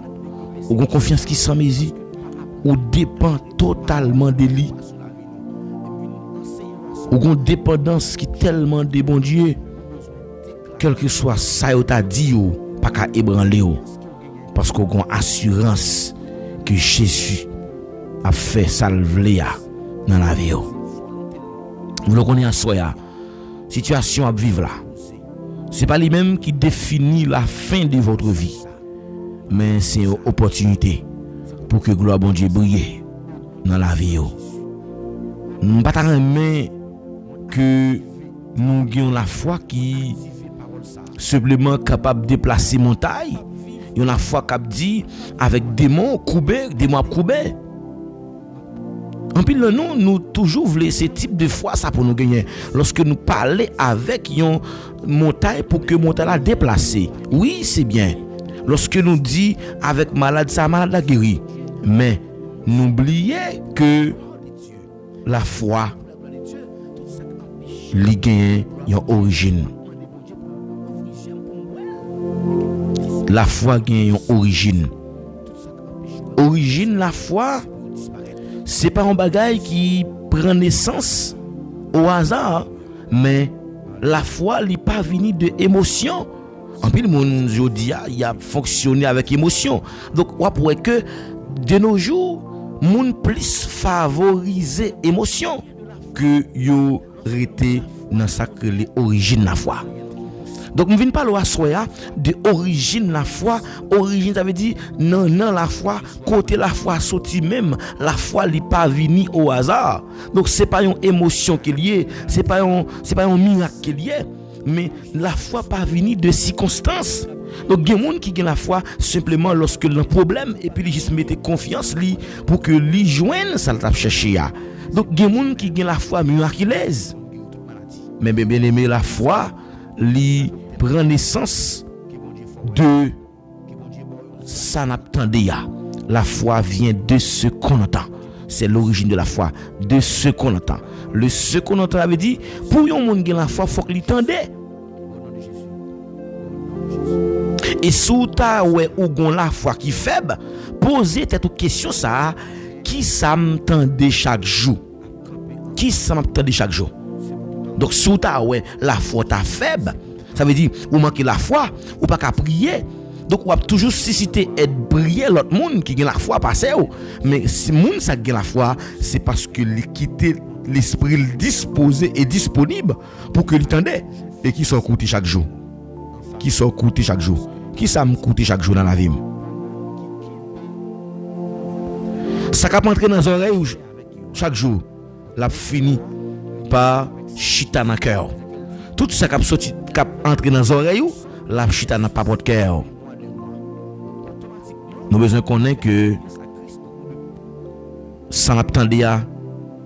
vous avez confiance qui sans mesure, ou dépend totalement de lui. Vous avez une dépendance qui est tellement de bon Dieu. Quel que soit ça ou t'a dit pas qu'à ébranler parce qu'on a assurance que Jésus a fait salver dans la vie. Vous le connaissez à soi, situation à vivre là. C'est pas lui-même qui définit la fin de votre vie, mais c'est une opportunité pour que gloire bon Dieu brille dans la vie. Nous pas aimer que nous ayons la foi qui simplement capable de déplacer montagne. Il y a la foi qui dit avec démons coubés, démons coubés. En pile nous toujours voulons ce type de foi ça pour nous gagner. Lorsque nous parler avec une montagne pour que montagne la déplacer. Oui, c'est bien. Lorsque nous dit avec malade ça malade la guéri. Mais n'oubliez que la foi li gagne une origine. La foi gagne une origine. Origine la foi, c'est pas un bagage qui prend naissance au hasard, mais la foi n'est pas venue de émotion. En plus, le monde jodi il a fonctionné avec émotion. Donc, on pourrait que de nos jours, moun plus favoriser émotion que yo rete dans ça que l'origine la foi. Donc nous venons parler à soya de origine la foi. Origine ça veut dire non la foi, côté la foi sorti même, la foi n'est pas venue au hasard. Donc c'est pas une émotion qui est liée, c'est pas un miracle qui est lié, mais la foi pas venue de circonstances. Donc il y a des gens qui ont la foi simplement lorsque le problème et puis ils juste mettent confiance li pour que li joigne ça t'a cherché. Donc il y a des gens qui ont la foi miraculeuse. Mais bien aimé la foi li prend naissance de ça n'attendait. La foi vient de ce qu'on entend. C'est l'origine de la foi, de ce qu'on entend. Le ce qu'on entend avait dit pour un monde qui a la foi faut qu'il tendait. Et sous ta ouais ou gon la foi qui faible, posez cette question ça, qui ça m'tendait chaque jour? Qui ça m'tendait chaque jour? Donc sous ta ouais la foi ta faible, ça veut dire ou manquer la foi ou pas qu'à prier. Donc on va toujours susciter et prier l'autre monde qui a la foi passer. Mais si monde ça a la foi, c'est parce que l'équité l'esprit disposé et disponible pour que l'entendait et qui sont coûté chaque jour. Qui sont coûté chaque jour. Qui ça me coûte chaque jour dans la vie? Ça cap entrer dans les oreilles chaque jour, l'a fini par chita dans cœur. Tout ça cap sorti cap entrer dans les oreilles, l'a chita dans pas votre cœur. Nous besoin connaître que sans attendre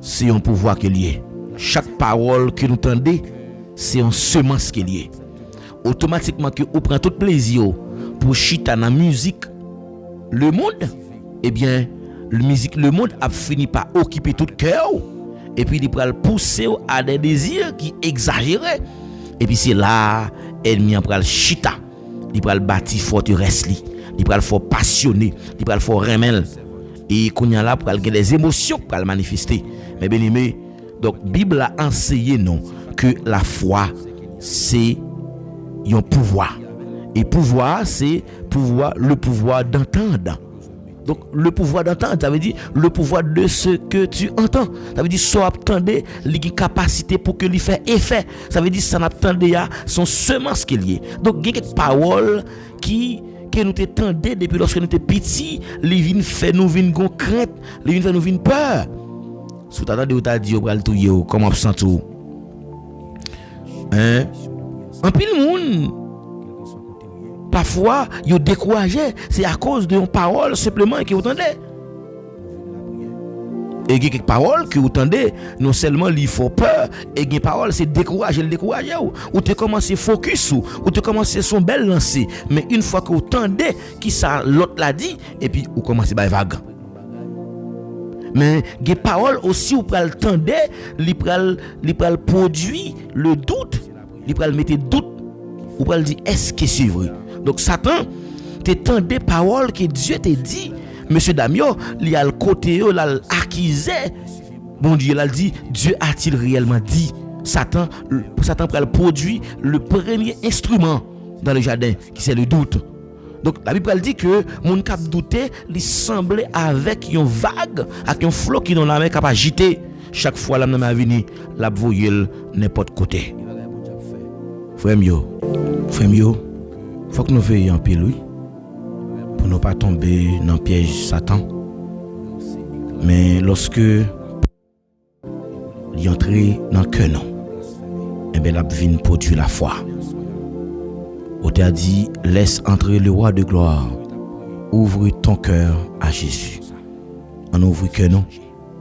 c'est un pouvoir qui est lié. Chaque parole que nous entendons, c'est un semence qui est lié. Automatiquement que on prend tout plaisir pour chita dans musique le monde, eh bien le monde a fini par occuper tout cœur et puis il va le pousser à des désirs qui exagérés et puis c'est là ennemi va le chita, il va le bâtir forteresse li, il va le faire passionné, il va le faire remel et qu'on y a là pour avoir des émotions pour le manifester. Mais bien aimé, donc Bible a enseigné non que la foi c'est un pouvoir. Et pouvoir, c'est le pouvoir d'entendre. Donc, le pouvoir d'entendre, ça veut dire le pouvoir de ce que tu entends. Ça veut dire, soit attendre, il y a une capacité pour que lui fait effet. Ça veut dire, ça n'attendait pas son semence qui est lié. Donc, il y a quelques paroles qui nous t'entendaient depuis lorsque nous étions petits, les vignes fait nous une crainte, les vignes fait nous une peur. Si tu as dit, comment on sent tout? Hein? En pile monde parfois yo découragé, c'est à cause de une parole simplement que vous entendez. Et il y a quelques paroles que vous entendez, non seulement il faut peur, et il y a paroles c'est décourager ou tu commences focus ou tu commences son bel lancer, mais une fois que vous entendez qui ça l'autre l'a dit et puis vous commencez par vague. Mais il y a des paroles aussi où pral tendez, li pral produit le doute. Il va mettre doute ou va dire est-ce que c'est vrai. Donc Satan t'entend des paroles que Dieu t'a dit. Monsieur Damio, il a le côté il a accusé. Bon Dieu l'a dit, Dieu a-t-il réellement dit? Satan va produire le premier instrument dans le jardin qui c'est le doute. Donc la Bible dit que mon cap douter, il semblait avec une vague, avec un flot qui dans la mer capable agiter. Chaque fois la même avenue, la voyelle n'importe côté. Frère mio, faut que nous veillions en pile, oui, pour ne pas tomber dans le piège Satan. Mais lorsque il entre dans le cœur, eh bien, la vie produit la foi. On t'a dit, laisse entrer le roi de gloire. Ouvre ton cœur à Jésus. On ouvre que non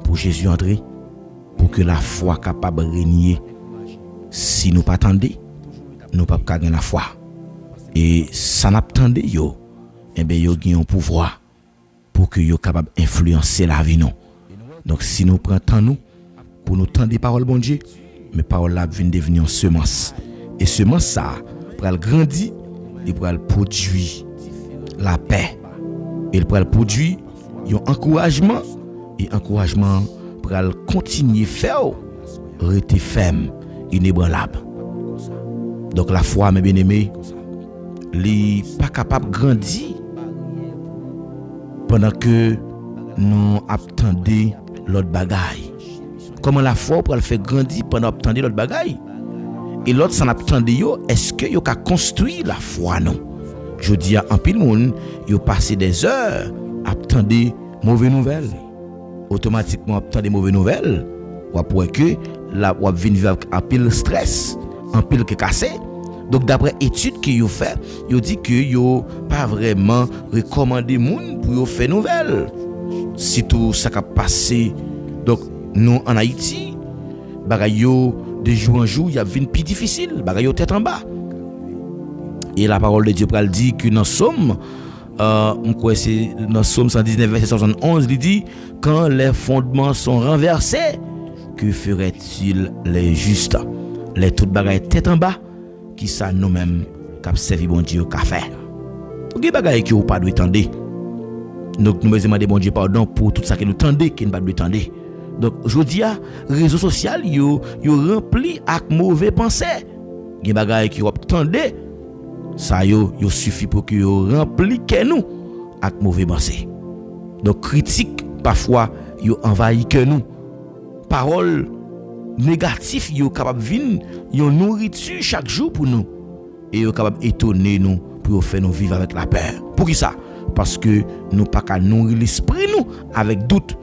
pour Jésus entrer, pour que la foi capable de régner. Si nous pas attendons, nous pas gagner la foi. Et ça n'attendait yo, eh bien yo gagne un pouvoir pour que yo capable influencer la vie non. Donc si nous prenons temps nous pour nous tendre des paroles bon Dieu, mais paroles là viennent devenir une semence. Et semence ça pour grandir et pour produire la paix. Et pour produire un encouragement et encouragement pour continuer faire rester ferme, inébranlable. Donc la foi mes bien-aimés, n'est pas capable de grandir pendant que nous attendons l'autre bagaille. Comment la foi pour le faire grandir pendant attendre l'autre bagaille? Et l'autre s'en attendait yo, est-ce que yo ka construit la foi non? Je dis à un pile monde, yo passé des heures à attendre mauvaises nouvelles. Automatiquement attendre mauvaises nouvelles, ou pour que la ou vivre avec un pile stress, un pile qui cassé. Donc d'après études que yo fait, yo dit que yo pas vraiment recommandé monde pour yo faire nouvelle. Si tout ça qui passé donc nous en Haïti, bagay yo de jour en jour, il y a une plus difficile, bagay yo tête en bas. Et la parole de Dieu pral dit que dans Somme c'est dans Somme 119 verset 71, il dit quand les fondements sont renversés, que ferait-il les justes? Les toutes bagay tête en bas qui ça nous-mêmes cap servi bon Dieu qu'a fait. OK bagay qui ou pas doit tendre. Donc nous demander bon Dieu pardon pour tout ça que nous tendez qui ne pas doit tendre. Donc je dis à réseaux sociaux yo rempli avec mauvais pensées. Gen bagay qui ou tendez ça yo suffit pour que yo rempli que nous avec mauvais pensées. Donc critique parfois yo envahit que nous. Parole négatif yo capable vinn yo nourriture chaque jour pour nous et yo capable étonner nous pour faire nous vivre avec la peur. Pour qui ça? Parce que nous pas qu'à nourrir l'esprit nous avec doute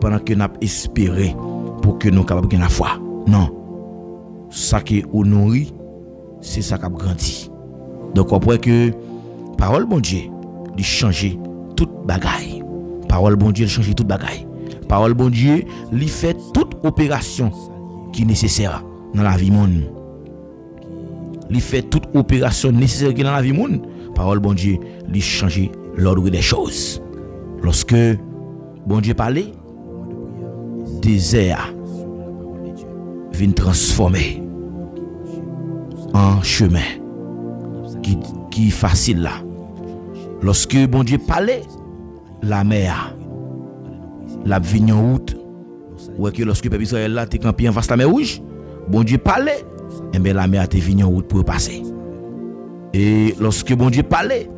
pendant que nous espéré pour que nous capable gagner la foi. Non. Ça qui ou nourrit, c'est ça qui a grandi. Donc on pourrait que parole bon Dieu, il changer toute bagaille. Parole bon Dieu, il changer toute bagaille. Parole bon Dieu, il fait toute opération qui est nécessaire dans la vie monde. Il fait toute opération nécessaire qui est dans la vie monde. Parole bon Dieu, il changer l'ordre des choses. Lorsque bon Dieu parlait, désert vient transformer en chemin qui est facile là. Lorsque bon Dieu parlait, la mer la vigne en route. Ou que lorsque peuple Israël là t'es campé en face la mer rouge, bon Dieu parlait, et bien la mer t'es vigne en route pour passer. Et lorsque bon Dieu parlait,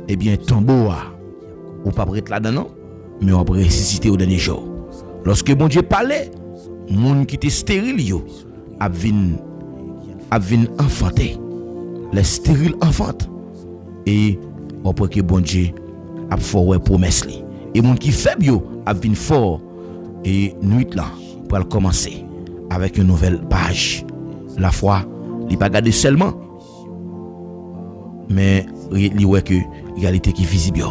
eh bien tambour ou pas prêtre là dedans, mais on peut ressusciter au dernier jour. Lorsque bon Dieu parlait, monde qui était stérile yo a vinn enfanter. Les stériles enfantent et on peut que bon Dieu a fort promesse li. Et monde qui faible yo a vinn fort et nuit là pour commencer avec une nouvelle page. La foi, il pas garder seulement mais il voit que réalité qui est visible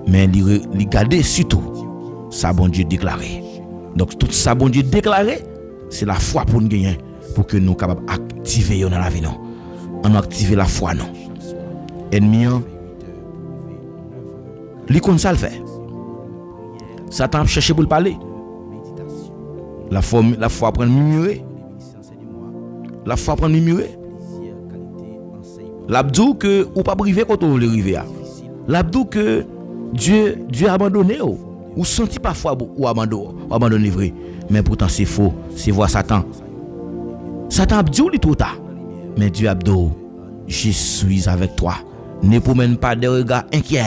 mais il garder surtout ça bon Dieu déclaré. Donc tout ça bon Dieu déclaré, c'est la foi pour nous gagner pour que nous capables activer dans la vie non. On activer la foi non. Ennemi li kon ça le fait. Satan chercher pour le parler. La foi prend murmurer. La foi prend murmurer. L'abdou que ou pas privé quand on le rivière. L'abdou que Dieu a abandonné ou senti parfois ou abandonné vrai, mais pourtant c'est faux, c'est voir Satan. Satan abdou li tout tard. Mais Dieu abdou, je suis avec toi. Ne promène pas des regards inquiets.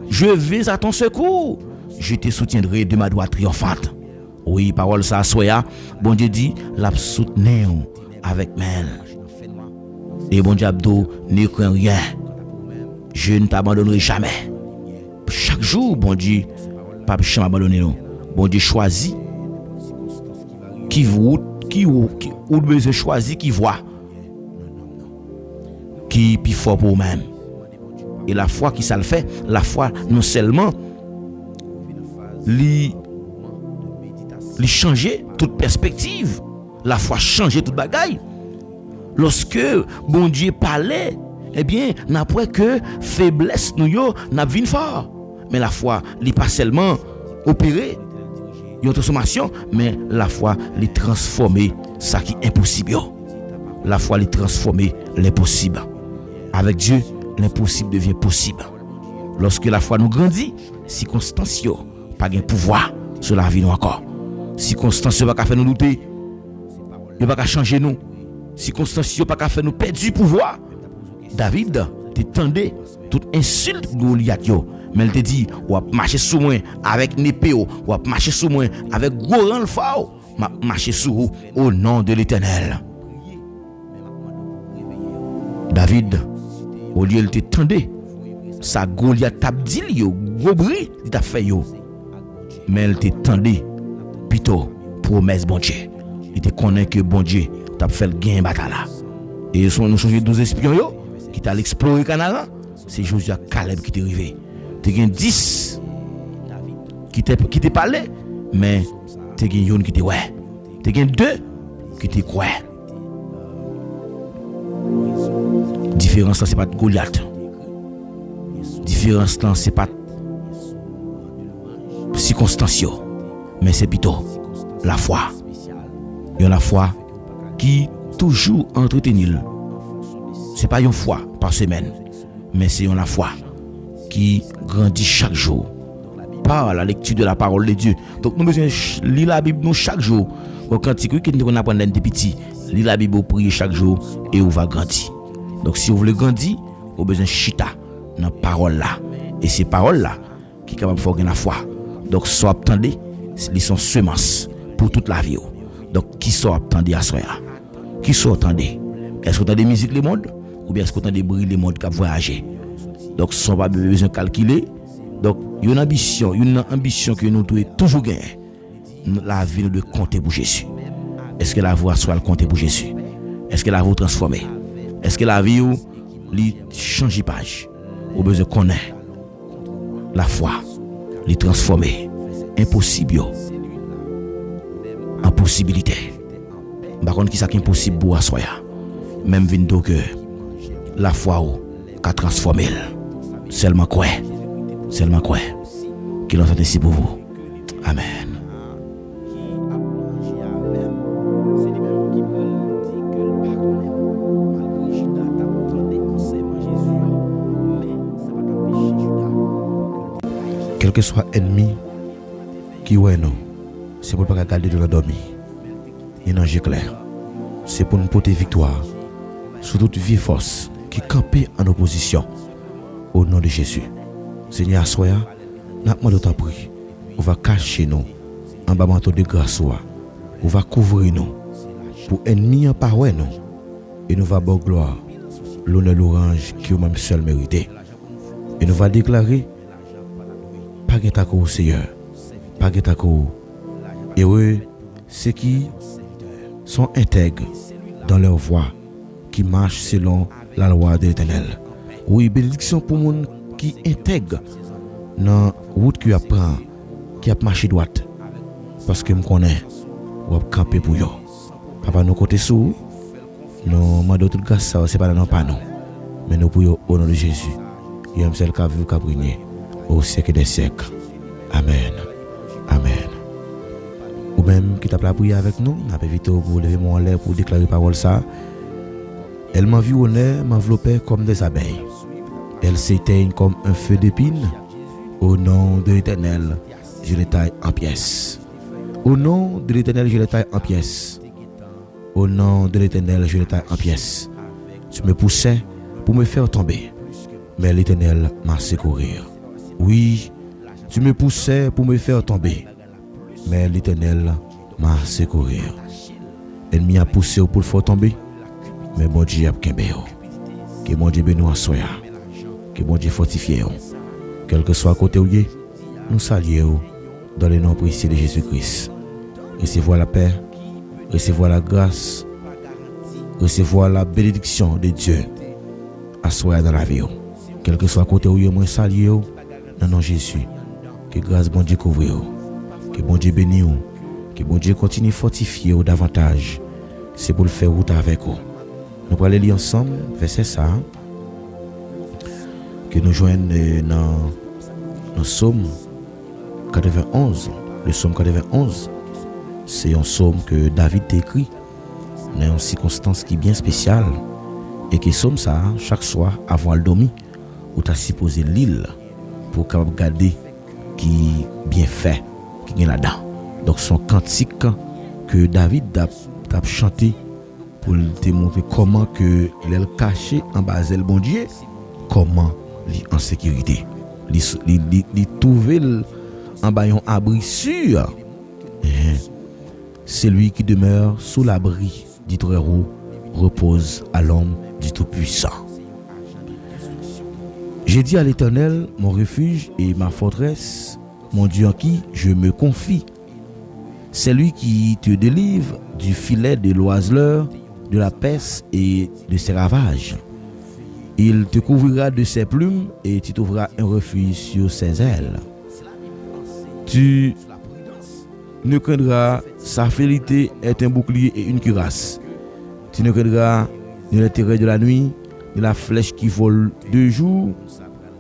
Je vais à ton secours. Je te soutiendrai de ma droite triomphante. Oui, parole ça soya. Bon Dieu dit, la soutenir avec main. Et bon Dieu abdou, ne crains rien. Je ne t'abandonnerai jamais. Chaque jour, bon Dieu, pas jamais abandonner nous. Bon Dieu choisit qui besoin choisit qui voit qui plus fort pour même. Et la foi qui ça le fait, la foi non seulement li il changer toute perspective. La foi changer toute bagaille. Lorsque bon Dieu parlait, eh bien, n'après que faiblesse nous yo, n'a vinn fort. Mais la foi, n'est pas seulement opéré, une transformation, mais la foi, les transformer ça qui est impossible. La foi, les transformer l'impossible. Avec Dieu, l'impossible devient possible. Lorsque la foi nous grandit, circonstances yo pas de pouvoir sur la vie nous encore. Circonstances yo pas faire nous douter, yo pas changer nous. Circonstances yo pas faire nous perdre du pouvoir. David t'entendait toute insulte Goliath yo, mais il te dit ou marcher sous moi avec une épée ou marcher sous moi avec gros rang fort, marcher sous vous au nom de l'Éternel. David au lieu il t'entendait sa Goliath t'a dit yo gros bruit il t'a fait yo, mais il t'entendait plutôt promesse bon Dieu. Il te connaît que bon Dieu t'a fait gain bataille là. Et nous sommes 12 espions yo qui t'a explorer Canaan, c'est Josué Caleb qui t'est arrivé. Tu gen 10 qui t'est parlé, mais tu gen yon qui t'est ouais. Tu gen 2 qui t'est quoi. Différence là c'est pas de Goliath. Différence là c'est pas circonstance, mais c'est plutôt la foi. Il y a la foi qui toujours entretenir. C'est pas une fois par semaine, mais c'est une foi qui grandit chaque jour par la lecture de la parole de Dieu. Donc nous besoin lire la Bible nous chaque jour. Au cantique que nous apprend d'être petit, lire la Bible, prier chaque jour et on va grandir. Donc si vous voulez grandir, vous besoin chita dans la parole là. Et ces paroles là qui capable de faire la foi. Donc soit attendez, ils sont semences pour toute la vie. Donc qui soit attendez à soi? Qui soit attendez? Est-ce que vous entendez musique le monde ou bien est-ce que vous entendez bruit le monde qui voyager? Donc sans pas besoin de calculer. Donc une ambition que nous devons toujours gagner. La vie de compter pour Jésus. Est-ce que la voix soit le compter pour Jésus? Est-ce que la vie transformer? Est-ce que la vie li changer page? Ou besoin connaître la foi, li transformer impossible en possibilité. Par contre qui ça qui est impossible pour assoya. Même vindo que la foi qu'a transformé. Seulement quoi? Qu'il en soit ainsi pour vous. Amen. Quel que soit ennemi qui ouais nous, c'est pour ne pas garder de l'endormi. Il y a un clair. C'est pour nous porter victoire sur toute vie force qui campait en opposition. Au nom de Jésus. Seigneur, soya, n'a pas d'autre prix. On va cacher nous en bas manteau de grâce. On va couvrir nous pour ennemis en parole nous. Et nous va bon gloire, l'honneur l'orange qui est même seul mérité. Et nous va déclarer pas de tako Seigneur, pas de tako. Heureux ceux qui sont intègres dans leur voie, qui marchent selon la loi de l'Éternel. Oui, bénédiction pour les gens qui intègrent dans la route qui apprend, qui a marché droite. Parce que je connais, on va camper pour eux. Papa, nous côté sous, nous demandons tout grâce, ça, c'est pas dans pas nous. Mais nous prions au nom de Jésus. Il y a celle qui a vu, qui a brillé au siècle des siècles. Amen. Amen. Ou même qui t'a prié avec nous, n'a pas évité pour lever mon l'air pour déclarer parole ça. Elle m'a vu au nez, m'enveloppait comme des abeilles. Elle s'éteigne comme un feu d'épine. Au nom de l'Éternel, je les taille en pièces. Au nom de l'Éternel, je les taille en pièces. Au nom de l'Éternel, je les taille en pièces. Tu me poussais pour me faire tomber, mais l'Éternel m'a secouru. Oui, tu me poussais pour me faire tomber, mais l'Éternel m'a secouru. L'ennemi a poussé pour le faire tomber, mais bon Dieu a kembe. Que bon Dieu bénisse en soya. Que bon Dieu fortifie. Quel que soit côté où il est, nous saluons dans le nom précieux de Jésus-Christ. Recevez la paix, recevez la grâce, recevez la bénédiction de Dieu à soi dans la vie. Quel que soit côté où il est, moi saluons dans le nom de Jésus. Que grâce bon Dieu couvre. Que bon Dieu bénisse. Que Que bon Dieu continue à fortifier au davantage. C'est pour le faire route avec vous. Nous allons lire ensemble, verset ça, que nous joignons dans le psaume 91. Le psaume 91, c'est un psaume que David écrit dans une circonstance qui est bien spéciale. Et que psaume ça, chaque soir, avant le dormir, où tu as supposé l'île pour regarder qui bien fait, qui est là-dedans. Donc son cantique que David a chanté pour te montrer comment que l'elle caché en bas le bon Dieu, comment il en sécurité. Il trouver en bas un abri sûr. C'est lui qui demeure sous l'abri du Très-Haut, repose à l'ombre du Tout-Puissant. J'ai dit à l'Éternel, mon refuge et ma forteresse, mon Dieu en qui je me confie. C'est lui qui te délivre du filet de l'oiseleur, de la peste et de ses ravages. Il te couvrira de ses plumes et tu trouveras un refuge sur ses ailes. Tu ne craindras, sa fidélité est un bouclier et une cuirasse. Tu ne craindras ni l'intérêt de la nuit, ni la flèche qui vole de jour,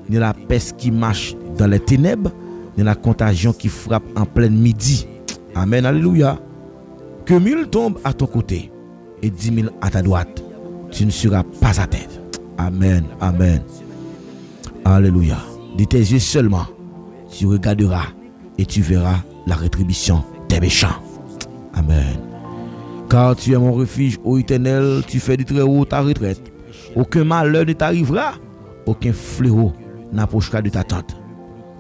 ni la peste qui marche dans les ténèbres, ni la contagion qui frappe en plein midi. Amen, alléluia. Que 1000 tombent à ton côté et 10 000 à ta droite, tu ne seras pas à terre. Amen, amen. Alléluia. De tes yeux seulement, tu regarderas et tu verras la rétribution des méchants. Amen. Car tu es mon refuge, ô Éternel, tu fais du Très-Haut ta retraite. Aucun malheur ne t'arrivera, aucun fléau n'approchera de ta tente.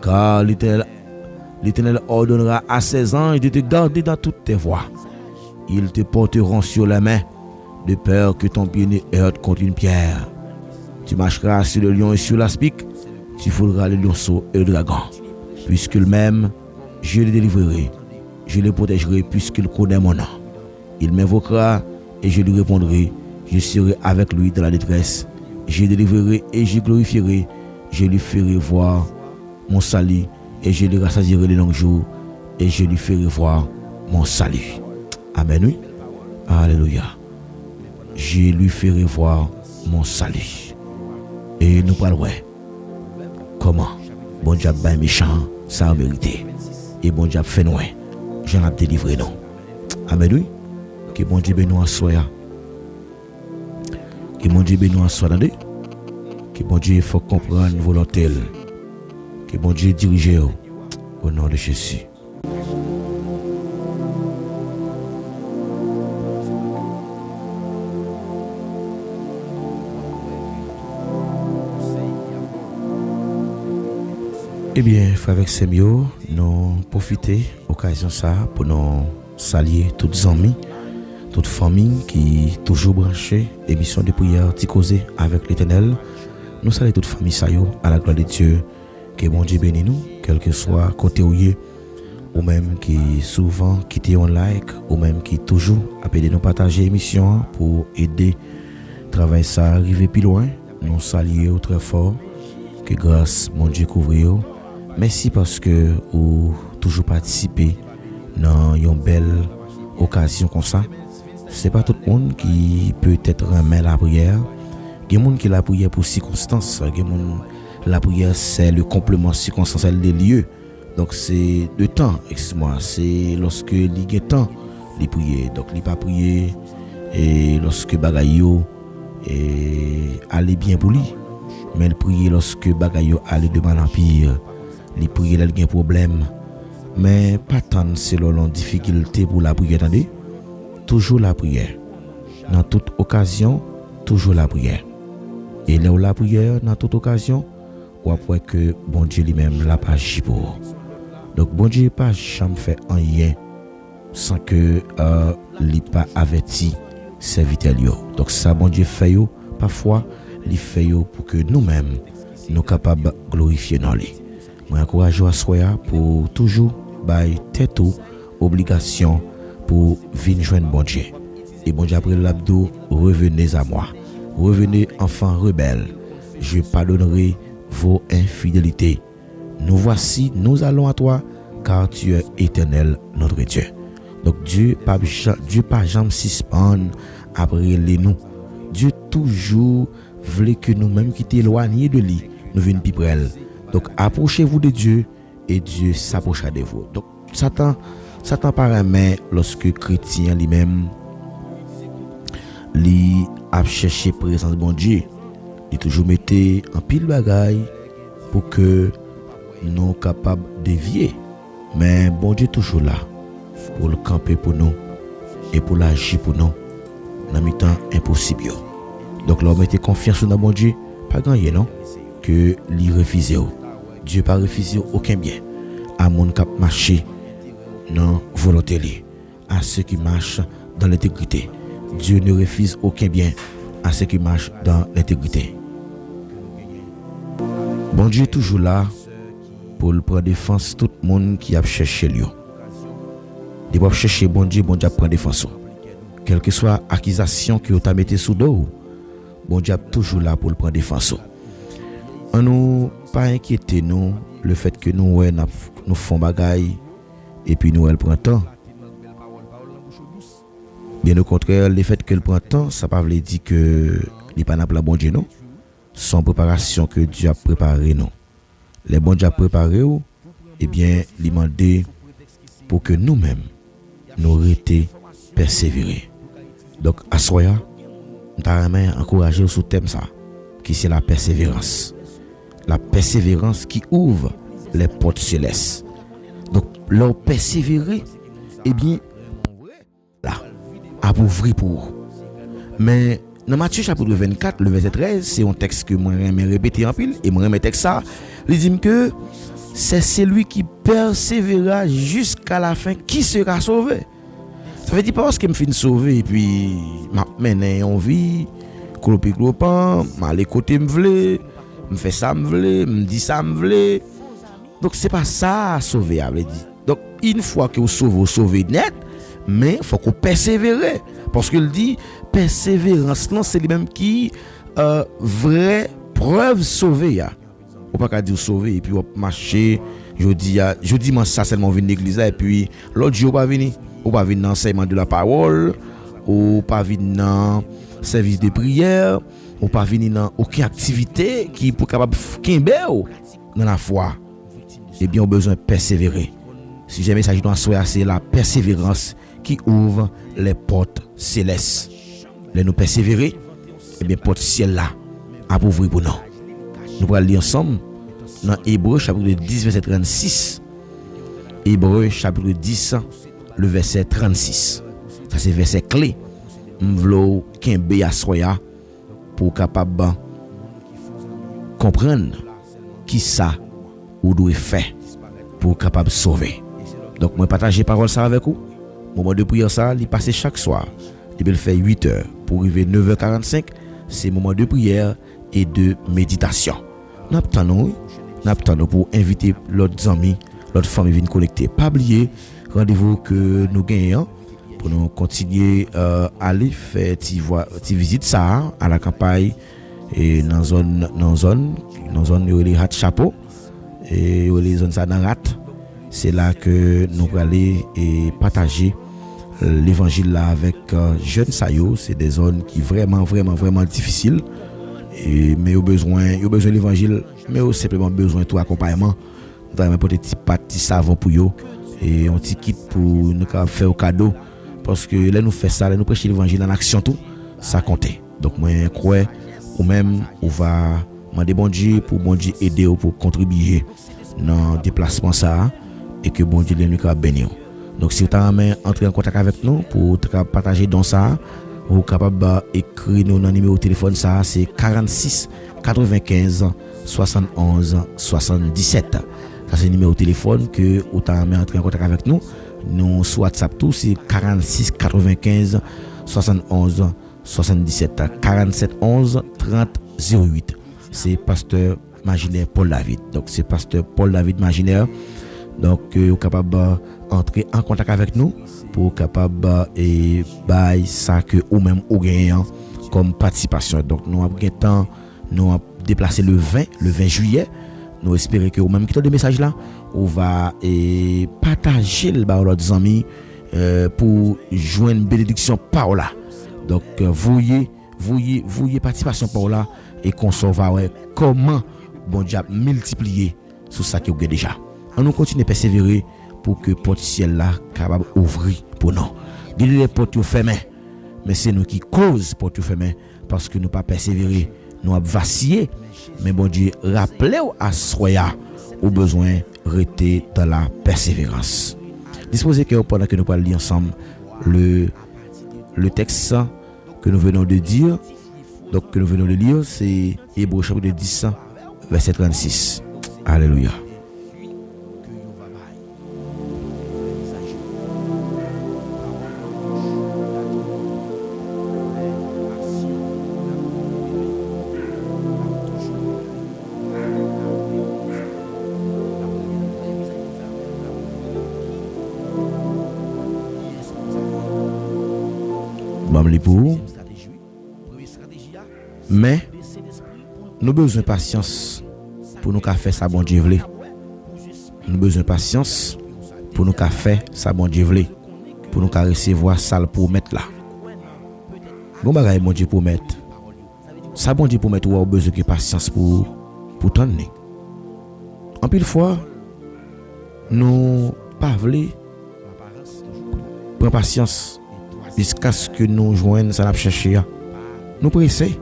Car l'Éternel ordonnera à ses anges de te garder dans toutes tes voies. Ils te porteront sur la main, de peur que ton pied ne heurte contre une pierre. Tu marcheras sur le lion et sur l'aspic, tu fouleras le lionceau et le dragon. Puisqu'il m'aime, je le délivrerai, je le protégerai puisqu'il connaît mon nom. Il m'invoquera et je lui répondrai, je serai avec lui dans la détresse. Je délivrerai et je glorifierai, je lui ferai voir mon salut et je lui rassasierai les longs jours et je lui ferai voir mon salut. Amen, oui. Alléluia. Je lui ferai voir mon salut. Et nous parlerons comment bon Dieu a méchant, ça a mérité. Et bon Dieu a fait nous, j'en ai délivré nous. Amen, oui. Que bon Dieu bénisse en soi. Que bon Dieu bénisse en soi. Que bon Dieu faut comprendre volonté. Que bon Dieu dirige au nom de Jésus. Eh bien, frère avec Semio, nous profitons de l'occasion ça pour nous saluer toutes les amis, toute famille qui toujours branchée émission de prière Ticosé avec l'Éternel. Nous saluons toute famille sayo à la gloire de Dieu. Que bon Dieu bénisse nous, quel que soit côté où ou même qui souvent quitte un like, ou même qui toujours appelle nous partager l'émission pour aider travail ça arriver plus loin. Nous saluons très fort. Que grâce mon Dieu couvre. Merci parce que vous toujours participé dans une belle occasion comme ça. C'est pas tout le monde qui peut être remet la prière. Il y a des gens qui la prière pour circonstances. La prière c'est le complément circonstanciel des lieux. Donc c'est le temps, excuse-moi, c'est lorsque il y a temps de prier. Donc il pas prier et lorsque bagayo et aller bien pour lui. Mais il prier lorsque bagayo aller de mal en pire. Il prier là il y a un problème. Mais pas tant selon la difficulté pour la prière, attendez. Toujours la prière. Dans toute occasion, toujours la prière. Et là où la prière, dans toute occasion, ou après que bon Dieu lui-même l'a pas agi pour. Donc bon Dieu pas jamais fait rien sans que il pas averti serviteur. Donc ça bon Dieu fait yo, parfois il fait yo pour que nous-mêmes nous capables glorifier dans lui. Moi encourage à soi pour toujours bailler tête ou obligation pour venir joindre bon Dieu. Et bon Dieu après l'abdo, revenez à moi. Revenez enfants rebelles. Je pardonnerai vos infidélités. Nous voici, nous allons à toi, car tu es éternel, notre Dieu. Donc Dieu pas jamais suspend après les nous. Dieu toujours voulait que nous-mêmes qui t'éloignés de lui, nous venions plus près. Donc approchez-vous de Dieu et Dieu s'approchera de vous. Donc Satan paraît lorsque chrétien lui-même lui a cherché présence de bon Dieu, il toujours mettait en pile bagaille pour que nous capables de dévier. Mais bon Dieu toujours là pour le camper pour nous et pour l'agir pour nous dans le temps impossible. Donc là, mettez confiance dans bon Dieu, pas gagner non que lui refuser. Dieu pas refuser aucun bien à mon cap marcher non volonté, à ceux qui marchent dans l'intégrité. Dieu ne refuse aucun bien à ceux qui marchent dans l'intégrité. Bon Dieu est toujours là pour prendre défense tout le monde qui a cherché lui. Il va chercher bon Dieu prend défense. Quelle que soit l'accusation que vous avez mis sous dos, bon Dieu est toujours là pour prendre défense. On nous pas inquiéter nous le fait que nous font bagaille et puis nous elle prend temps. Bien au contraire, le fait qu'elle prend temps, ça ne veut pas dire que il pas n'a pas bon Dieu non. Son préparation que Dieu a préparé non. Les bons Dieu a préparé eh bien, il demande pour que nous-mêmes nous restions persévérer. Donc à soya, nous t'aimerais encourager sur thème ça qui c'est la persévérance. La persévérance qui ouvre les portes célestes. Donc leur persévérer eh bien là à ouvrir pour. Mais dans Matthieu chapitre 24, le verset 13, c'est un texte que moi j'aime répéter en pile et moi j'aime texte ça, il dit que c'est celui qui persévérera jusqu'à la fin qui sera sauvé. Ça veut dire pas parce que me fin sauver et puis m'a mené en vie, clopin, m'aller côté me vle, me fait ça me vle, me dit ça me vle. Donc c'est pas ça sauver avait dit. Donc une fois que vous sauvez net, mais faut qu'on persévère parce qu'il dit persévérance non c'est lui-même qui vraie preuve sauver ya. On pas qu'à dire sauver et puis on marcher jeudi moi ça seulement venir l'église et puis l'autre jour pas venir ou pas venir dans l'enseignement de la parole ou pas venir dans service de prière ou pas venir dans aucune activité qui pour capable kimber dans la foi. Eh bien on a besoin de persévérer. Si jamais ça doit soir c'est la persévérance qui ouvre les portes célestes. Les nous persévérer, et bien porte ciel là à ouvrir pour nous. Nous allons lire ensemble dans Hébreux chapitre 10 verset 36. Hébreux chapitre 10 le verset 36. Ça c'est verset clé. M'vlo kembe à soya pour capable comprendre qui ça ou doit faire pour capable sauver. Donc moi partager parole ça avec vous. Moment de prière ça, il passe chaque soir. Il peut le faire 8h pour arriver 9h45, c'est moment de prière et de méditation. Nous attendons pour inviter l'autre amis, l'autre famille viennent collecter. Pas oublier rendez-vous que nous gagnons pour nous continuer à aller faire une visite ça à la campagne et dans zone où les rat chapeau et où les zones ça dans rat. C'est là que nous allons aller et partager l'évangile là avec jeunes sayo. C'est des zones qui vraiment difficiles. Mais au besoin de l'évangile, mais au simplement besoin de tout accompagnement. Nous avons peut-être petit savon pour eux et un petit kit pour nous faire au cadeau. Parce que là nous fait ça, là nous prêcher l'évangile en action tout, ça compte. Donc moi je crois ou même on va demander bon Dieu aider pour contribuer dans le déplacement ça et que bon Dieu nous bénir. Donc si vous avez entrer en contact avec nous pour partager dans ça, vous êtes capable d'écrire nous dans le numéro de téléphone ça c'est 46 95 71 77. Ça c'est le numéro de téléphone que vous avez entrer en contact avec nous. Nous sur WhatsApp tout c'est 46 95 71 77 47 11 30 08. C'est pasteur Maginaire Paul David. Donc c'est pasteur Paul David Maginaire. Donc vous êtes capable d'entrer en contact avec nous pour capable et bail ça que ou même ou gagnant comme participation. Donc nous avons temps nous déplacer le 20 juillet. Nous espérons que ou même qui des messages là, on va partager le ba leurs amis pour joindre bénédiction par là. Donc voyez participation par là et qu'on va voir comment bon Dieu a multiplié sur ça que vous avez déjà. On nous continue à persévérer pour que porte ciel là capable ouvrir pour nous. Gardez les portes fermées, mais c'est nous qui cause portes fermées parce que nous pas persévérer, nous avons vacillé. Mais bon Dieu, rappelez-vous à soya au besoin rester dans la persévérance. Disposez que pendant que nous parlons lire ensemble le texte que nous venons de dire, donc que nous venons de lire, c'est Hébreux chapitre 10 verset 36. Alléluia. Mais nous besoin de patience pour nous faire ça bon Dieu veut. Nous besoin de patience pour nous faire ça bon Dieu veut. Pour nous recevoir ça pour mettre là. Bon bagay bon Dieu pour mettre. Ça bon Dieu pour mettre ou a besoin de patience pour tendre. En pile fois nous pas vle prendre patience jusqu'à ce que nous joignent ça n'a chercher. Nous pressés.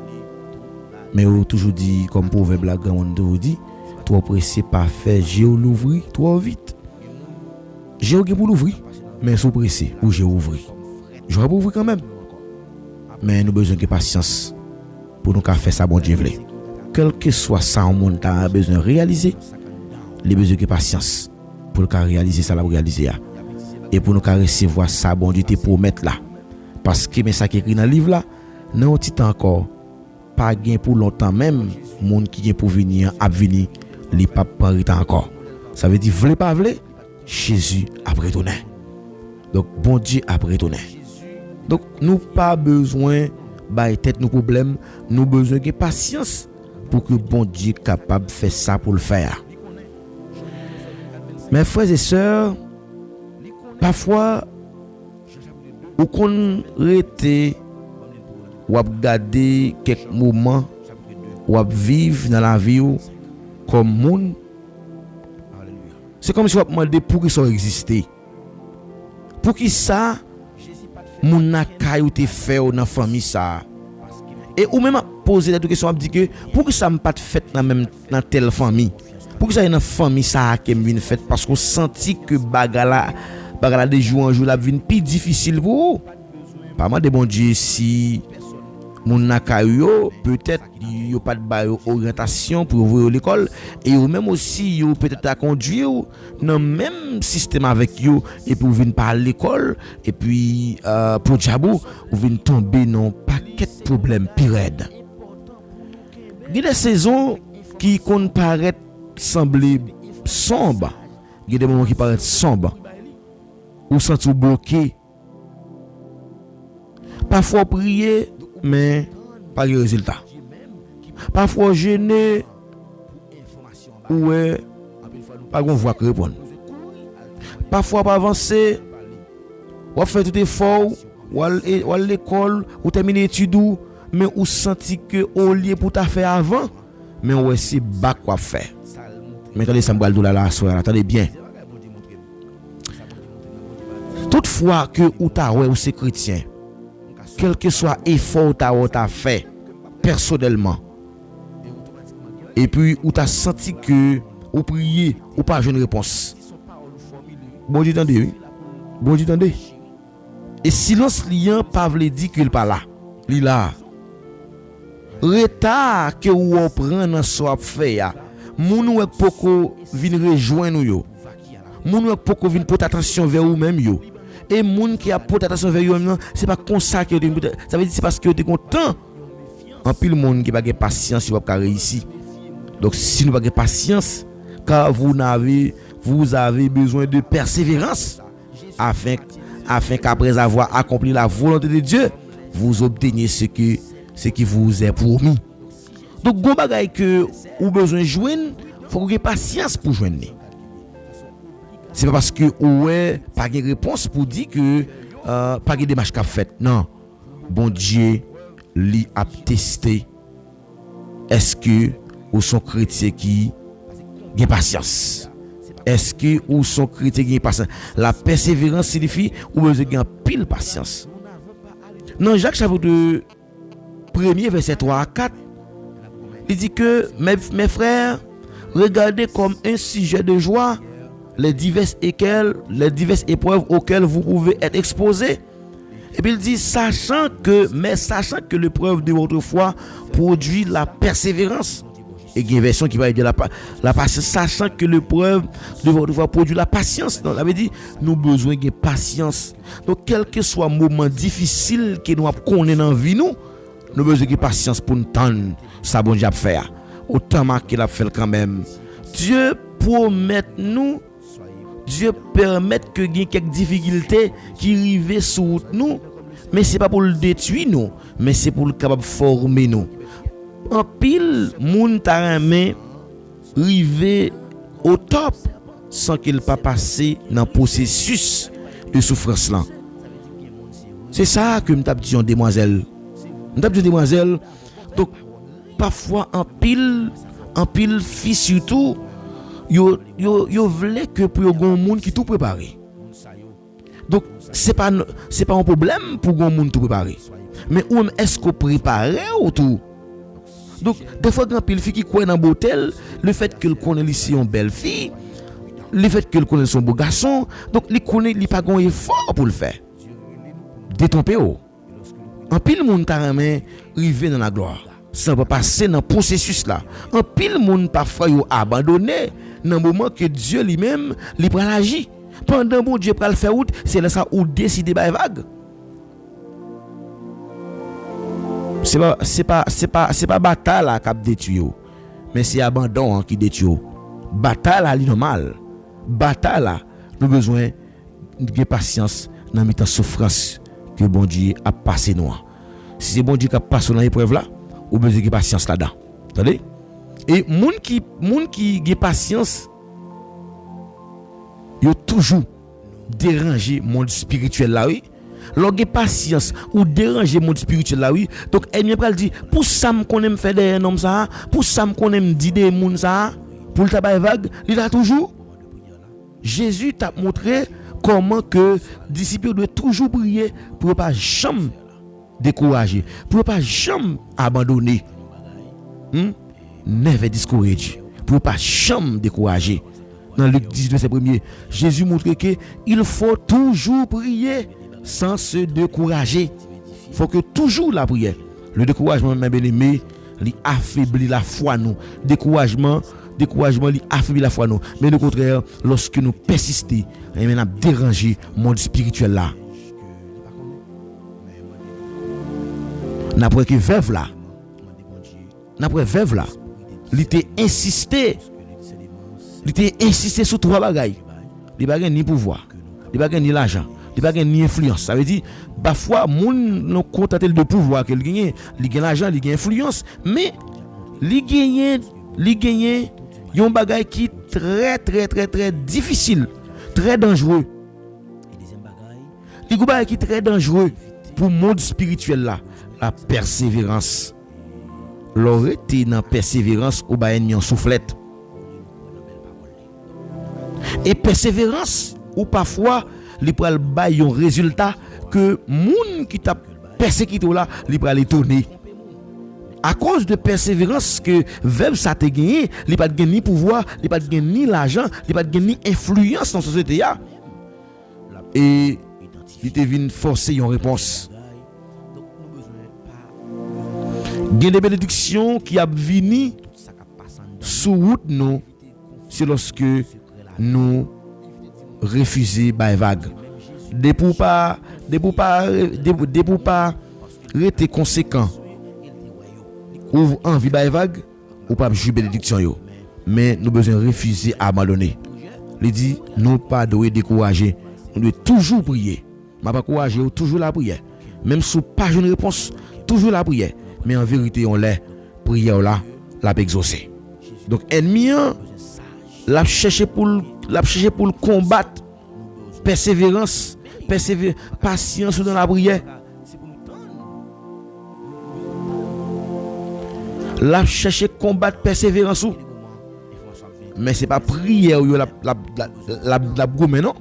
Mais on toujours dit comme proverbe la grande vous dit, trop pressé pas faire Géo l'ouvrir trop vite. Géo pour l'ouvrir, mais sous pressé pour Géo ouvrir. J'aurais pas ouvrir quand même. Mais nous besoin de patience pour nous faire ça bon Dieu veut. Quel que soit ça au monde a besoin de réaliser, les besoin de patience pour nous réaliser ça la réaliser et pour nous recevoir ça bon Dieu te promettre là. Parce que mais ça qui écrit dans le livre là, non petit encore pas gain pour longtemps même monde qui est pour venir à venir les pas paraît encore. Ça veut dire vle pas vle Jésus a retourné. Donc bon Dieu a retourné. Donc nous pas besoin bailler tête nos problèmes, nous besoin de patience pour que bon Dieu capable de faire ça pour le faire. Mes frères et sœurs, parfois ou qu'on rete ou à garder quelques moments ou à vivre dans la vie comme monde, c'est comme si on demandait pour qui ça exister, pour qui ça mon nakay ou te fait dans famille ça, et ou même poser des questions, dit que pour qui ça me pas fait dans même dans telle famille, pour qui ça dans famille ça qui me vient fait parce qu'on senti que bagala de jour en jour la vie plus difficile pour vous. Pas mal de bon Dieu si mon nakayo peut-être yo pas de orientation pour ouvrir l'école et ou même aussi yo peut-être à conduire dans même système avec yo et pour venir par l'école et puis pour Djabou ou venir tomber dans paquet de problèmes pire. Il y a des saisons qui paraissent sembler sombres, il y a des moments qui paraissent sombres ou sentir bloqué. Parfois prier mais pas de résultat. Parfois gêné ou pas de voix qui répond. Parfois pas avancer, ou faire tout effort, ou à l'école, ou terminer études, mais ou senti que au lieu pour ta faire avant, mais on c'est bas quoi faire. Mais attendez ça me là soir, attendez bien. Toutefois que ou ta ou c'est chrétien, quel que soit effort t'as fait personnellement, et puis ou t'as senti que ou prier ou pas une réponse, bon Dieu t'entendez, oui? Bon Dieu t'entendez. Et silence liant pas veut dire qu'il pas là, il là. Retard que ou on prend dans soit fait ya, moun ou poko vinn rejoindre yo, moun ou poko vinn porter attention vers ou même yo. Et moun qui a porté attention vers eux, c'est pas comme ça que ça veut dire c'est parce que tu es content. En pile monde qui pas de patience, il va pas réussir. Donc si nous pas de patience, car vous avez besoin de persévérance afin qu'après avoir accompli la volonté de Dieu, vous obteniez ce qui vous est promis. Donc gon bagay que ou besoin joindre, faut que patience pour joindre. C'est pas parce que ouais, pas de réponse pour dire que pas de démarche qu'a fait. Non. Bon Dieu li a testé. Est-ce que ou sont chrétiens qui ont patience? Est-ce que ou sont chrétiens qui ont patience? La persévérance signifie ou besoin de pile patience. Dans Jacques chapitre 1er verset 3 à 4, il dit que mes frères, regardez comme un sujet de joie les diverses épreuves auxquelles vous pouvez être exposés. Et puis il dit, sachant que l'épreuve de votre foi produit la persévérance. Et il y a une version qui va dire la patience, sachant que l'épreuve de votre foi produit la patience. Donc, ça veut dire, nous avons besoin de patience. Donc, quel que soit le moment difficile que nous connaissons dans la vie, nous avons besoin de patience pour nous tendre ça bon Dieu a fait. Autant qu'il a fait quand même. Dieu promet nous, Dieu permet que il y ait quelques difficultés qui arrivent sur nous, mais c'est pas pour le détruire nous, mais c'est pour le capable former nous. En pile moun ta ramé rivé au top sans qu'il pas passer dans processus de souffrance là. C'est ça que m't'a dit demoiselle. M't'a dit demoiselle. Donc parfois en pile fille surtout yo voulait que pour yo gon monde qui tout préparé. Donc c'est pas un problème pour gon monde tout préparé. Mais ou est-ce qu'on préparé ou tout? Donc des fois grand pile fille qui croit dans beauté, le fait qu'elle connaît ici une belle fille, le fait qu'elle connaît son beau garçon, donc il connaît il pas gon effort pour le faire. Détromper ou. En pile monde ta ramé rivé dans la gloire. Ça va passer dans le processus là. En pile monde parfois yo abandonné dans le moment que Dieu lui-même lui prend l'agir. Pendant bon Dieu prend le faire route, c'est là ça ou décider by vague. C'est pas bataille là qui détruit, mais c'est abandon qui détruit. Bataille là normal. Bataille là nous besoin de patience dans mi-temps souffrance que bon Dieu a passé nous. Si c'est bon Dieu qui a passé dans l'épreuve là, ou besoin de patience là-dedans. Attendez? Et moun qui a patience, yo toujours déranger monde spirituel là oui. Lorsque patience ou déranger monde spirituel là oui. Donc ennemi pral dit pour ça me connaît me faire des homme ça, pour ça me connaît me dire des monde ça, pour le tabac vague, il a toujours Jésus t'a montré comment que disciples doivent toujours prier pour pas jamais décourager, pour pas jamais abandonner. Never discourage, pour pas jamais décourager. Dans Luc 19 verset 1er, Jésus montre que il faut toujours prier sans se décourager. Il faut que toujours la prière. Le découragement, mes bien-aimés, il affaiblit la foi nous. Découragement, il affaiblit la foi nous. Mais au contraire, lorsque nous persistons, et nous déranger le monde spirituel là. N'après que veuve là, il était insisté sur trois bagailles. Il n'y a pas ni pouvoir, il n'y a pas ni l'argent, il n'y a pas ni influence. Ça veut dire parfois moun nous contenté de pouvoir qu'il gagne, il gagne l'argent, il gagne influence, mais il gagne un bagage qui est très difficile, très dangereux. Il y a un bagage qui est très dangereux pour le monde spirituel là, la persévérance. L'aurait dans persévérance ou ba ennemi en soufflette. Et persévérance ou parfois li pral bay un résultat que moun qui t'a persécuté là li pral étonner. À cause de persévérance que veuve ça te gagné, li pas gagné ni pouvoir, li pas gagné ni l'argent, li pas gagné ni influence dans la société là. Et il te vient forcer une réponse. Il y a des bénédictions qui ont venu sous route nous, c'est lorsque nous refusons by vague. De pour pas rester conséquent ou envie by vague ou pas jouer bénédiction yo. Mais nous besoin refuser abandonner. Il dit nous pas doit décourager, nous devons toujours prier. M'a pas courager toujours la prière. Même si pas une réponse, toujours la prière. Mais en vérité on l'a prière là la exaucer. Donc ennemi l'a cherché pour l'a cherché pour le combattre. Persévérance, patience dans la prière. L'a cherché combattre persévérance. Mais c'est pas prière ou la goumé non.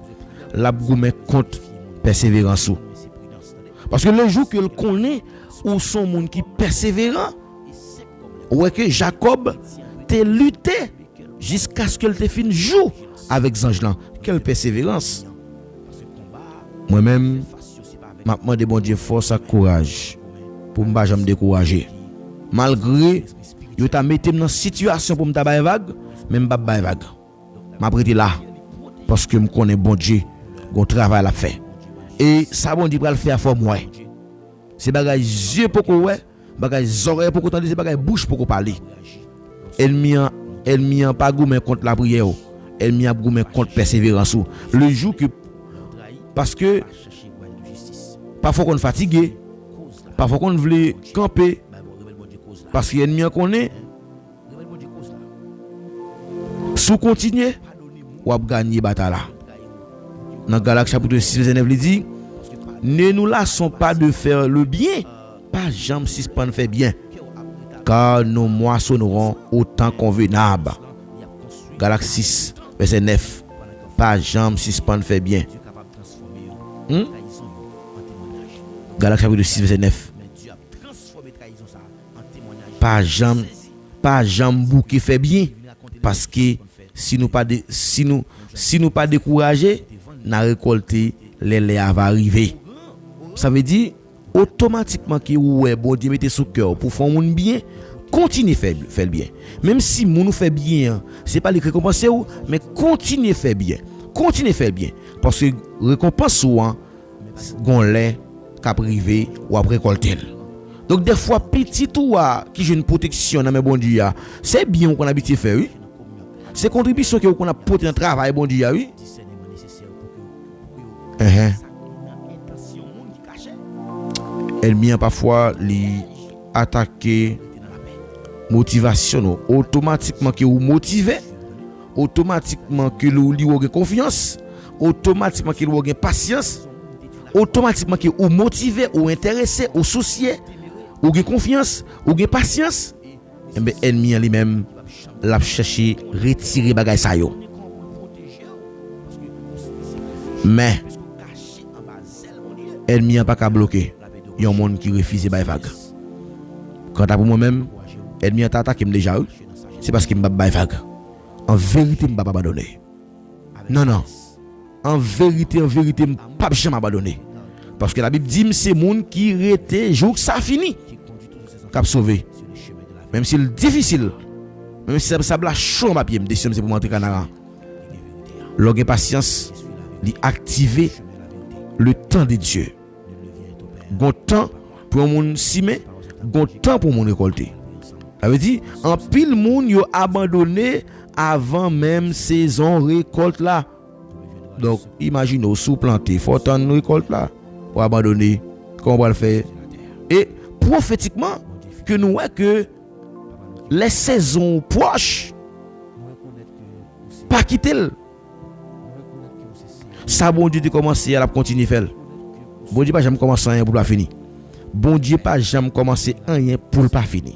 La goumé contre persévérance. Parce que le jour que le connaît ou son monde qui persévérant, ouais que Jacob t'a lutté jusqu'à ce qu'elle te fin joue avec ange là. Quelle persévérance. Moi-même m'a demandé bon Dieu force et courage pour me pas jamais décourager. Malgré yo t'a metté dans situation pour me ta bailler vague, même pas bailler vague. M'a prêté là parce que me connais bon Dieu, gon travail à faire. Et ça bon Dieu va le faire pour moi. C'est bagay yeux pour qu'on ouais, bagay oreilles pour qu'on entendre, c'est bagay bouche pour qu'on parler. Ennemi pas goumé contre la prière, ennemi a goumé contre persévérance. Le jour que parce que parfois qu'on fatigué, parfois qu'on veut camper parce que ennemi connaît sous continuer ou a gagner bataille là. Dans Galates chapitre 6 verset 9 il dit ne nous lassons pas de faire le bien, pas jamais suspendre faire bien, car nous moissonnerons au temps convenable. Galates 6 verset 9 pas jamais suspendre faire bien. Galates chapitre 6 verset 9 pas jamais bouquer fait bien, parce que si nous pas décourager, n'a récolté les va arriver. Ça veut dire automatiquement que ouais bon Dieu mettez sous cœur pour faire monde bien, continuez faire le bien. Même si nous fait bien, c'est pas les récompenser ou, mais continuez faire bien. Continuez faire bien parce que récompense souvent gon lait qu'a privé ou après récolter. Donc des fois petit ou qui j'ai une protection dans mes bon Dieu, c'est bien qu'on habite faire oui. C'est contribution que qu'on a porté dans travail bon Dieu oui. Elle vient parfois li attaquer motivation automatiquement que vous motivez, automatiquement que vous avez confiance, automatiquement que vous avez patience, automatiquement que vous motivez ou intéressé ou soucié, ou avez confiance, ou avez patience. Et bien ennemi en lui-même l'a cherché retirer bagay sa yo. Mais ennemi a pas qu'à bloquer. Il y a un monde qui refuse bay vague. Quant à pour moi-même, ennemi a attaqué déjà, c'est parce qu'il m'a bay vague. En vérité, je ne vais pas abandonner. Non. En vérité, je ne vais pas jamais abandonner. Parce que la Bible dit que c'est le monde qui rete jour que ça fini. Qui a sauvé. Même si c'est difficile, même si ça bla chaud ma pied, décision c'est pour montrer canara. L'orgue patience, li activer le temps de Dieu. Gon temps pour moun simer, gon temps pour moun récolter. Ça veut dire en pile moun yo abandonné avant même saison récolte là. Donc imaginez sous planter, faut attendre récolte là ou abandonner, comment on va le faire. Et prophétiquement que nous voyons que les saisons proches pas quitter. Ça bon Dieu de commencer à la continuer faire. Bon Dieu pas jamais commencer rien pour pas finir. Bon Dieu pas jamais commencer rien pour pas finir.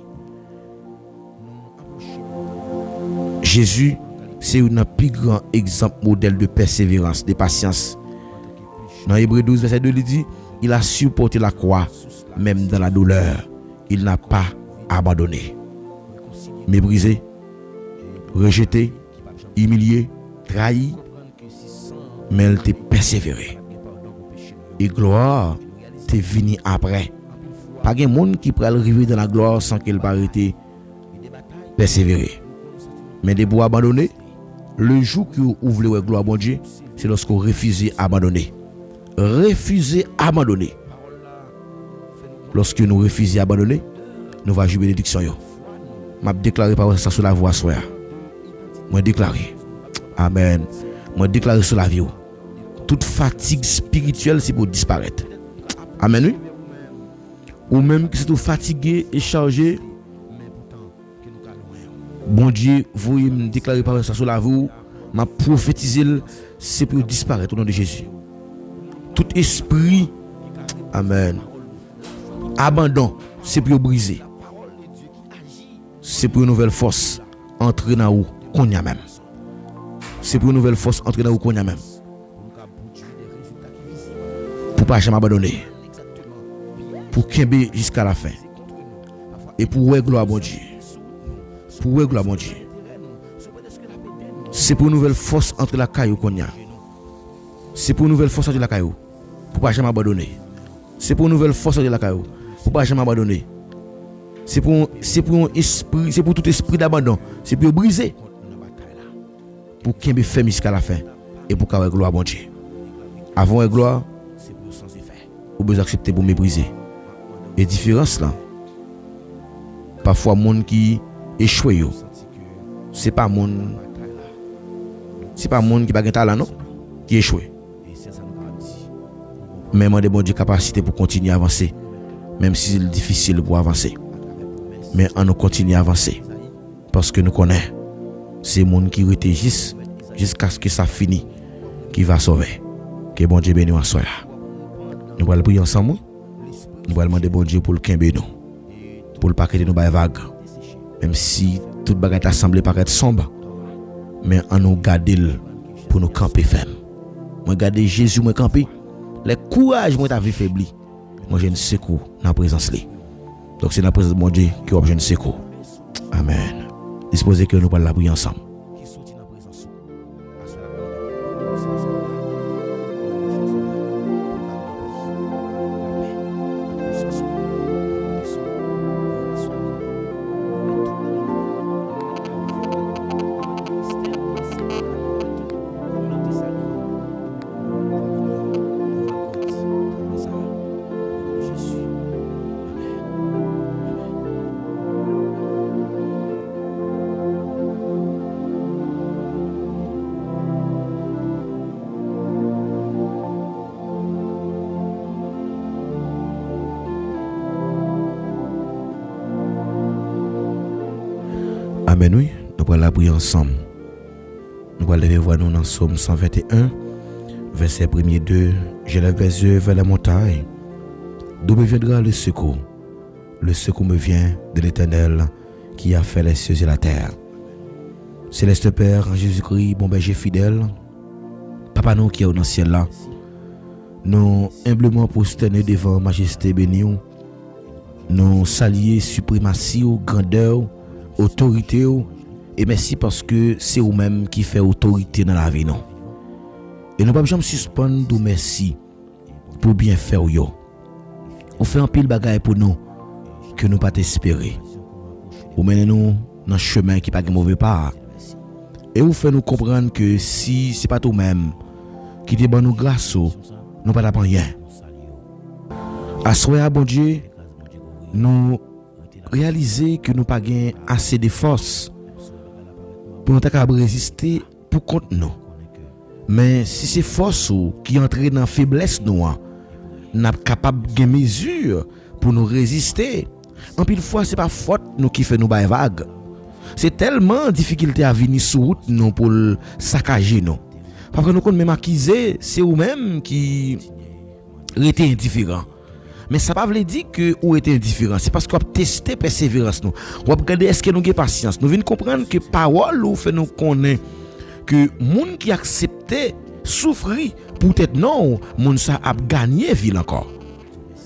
Jésus c'est un plus grand exemple modèle de persévérance, de patience. Dans Hébreux 12 verset 2 il dit il a supporté la croix même dans la douleur. Il n'a pas abandonné. Méprisé, rejeté, humilié, trahi, mais elle t'a persévéré. Et gloire t'est venue après. Pas de monde qui peut arriver dans la gloire sans qu'elle pas été persévéré. Mais de pour abandonner, le jour que vous ouvrez la gloire bon Dieu, c'est lorsque vous refusez abandonner. Refusez abandonner. Lorsque nous refusons abandonner, nous va jouer bénédiction yo. M'a déclaré par ça sur la voix soir. Moi déclaré. Amen. Moi déclaré sur la vie. Toute fatigue spirituelle c'est pour disparaître. Amen oui. Ou même que c'est tout fatigué et chargé. Bon Dieu, vous me déclarez par ça sur la vie. m'a prophétisé, c'est pour disparaître au nom de Jésus. Tout esprit, amen, abandon, c'est pour briser. C'est pour une nouvelle force entrer dans où qu'on y a même. C'est pour une nouvelle force entrer dans où qu'on y a même. Pour pas jamais abandonner. Pour qu'aimer jusqu'à la fin. Et pour ouais gloire à bon Dieu. Pour ouais gloire à bon Dieu. C'est pour une nouvelle force entre la caillou qu'on y a. C'est pour une nouvelle force entre la caillou. Pour pas jamais abandonner. C'est pour une nouvelle force entre la caillou. Pour pas jamais abandonner. C'est pour un esprit, c'est pour tout esprit d'abandon. C'est pour briser. Pour qu'il me fait jusqu'à la fin. Et pour qu'il y ait gloire à bon Dieu. Avant la gloire, vous besoin accepter pour mépriser. Et différence là. Parfois, monde qui échoue, c'est pas monde qui pas de talent non, qui échoue. Mais moi, bon Dieu capacité pour continuer à avancer, même si c'est difficile pour avancer. Mais on nous continue à avancer parce que nous connaissons c'est monde qui rete jusqu'à ce que ça finisse qui va sauver. Que bon Dieu bénisse en soi. Nous allons prier ensemble. Nous allons demander bon Dieu pour le kembe nous. Pour le paquet de nous vague. Même si toute bagarre assemblée paraît sombre, mais on nous garder pour nous camper ferme. Moi garder Jésus moi camper. Le courage moi ta vie faibli. Moi je ne sais quoi dans la présence là. Donc c'est dans la présence de mon Dieu que je ne sais quoi. Amen. Disposez que nous allons la prier ensemble. Amen, oui, nous allons la prier ensemble. Nous allons lever voir nous dans Psaume 121, verset 1er 2. Je lève les yeux vers la montagne. D'où me viendra le secours? Le secours me vient de l'Éternel qui a fait les cieux et la terre. Céleste Père, Jésus-Christ, bon berger fidèle, Papa nous qui est dans le ciel là, nous humblement prosternés devant majesté bénie, nous saluer suprématie, grandeur, autorité, et merci parce que c'est vous-même qui fait autorité dans la vie non. Et nous ne pouvons jamais suspendre de merci pour bien faire yo. On fait un pile bagaille pour nous que nous pas espérer. Vous menez nous dans un chemin qui pas de mauvais pas. Et vous fait nous comprendre que si c'est pas toi-même qui te donne nous grâce, nous pas d'apprendre rien. Assoyez bon Dieu, nous réaliser que nous pas gain assez de force pour nous capable résister pour contre nous. Mais si c'est force qui entre dans faiblesse nous, n'a capable de mesure pour nous résister. En pile fois c'est pas faute nous qui fait nous bailler vague. C'est tellement difficulté à venir sur route nous pour saccager nous. Parce que nous connaissons même acquisé, c'est vous même qui était indifférent. Mais ça ne veut pas dire que vous êtes indifférent. C'est parce qu'on a testé persévérance nous. On a regardé est-ce que nous avons patience. Nous venons comprendre que parole ou fait nous connaître que monde qui acceptait souffrir peut-être non, monde ça a gagné ville encore.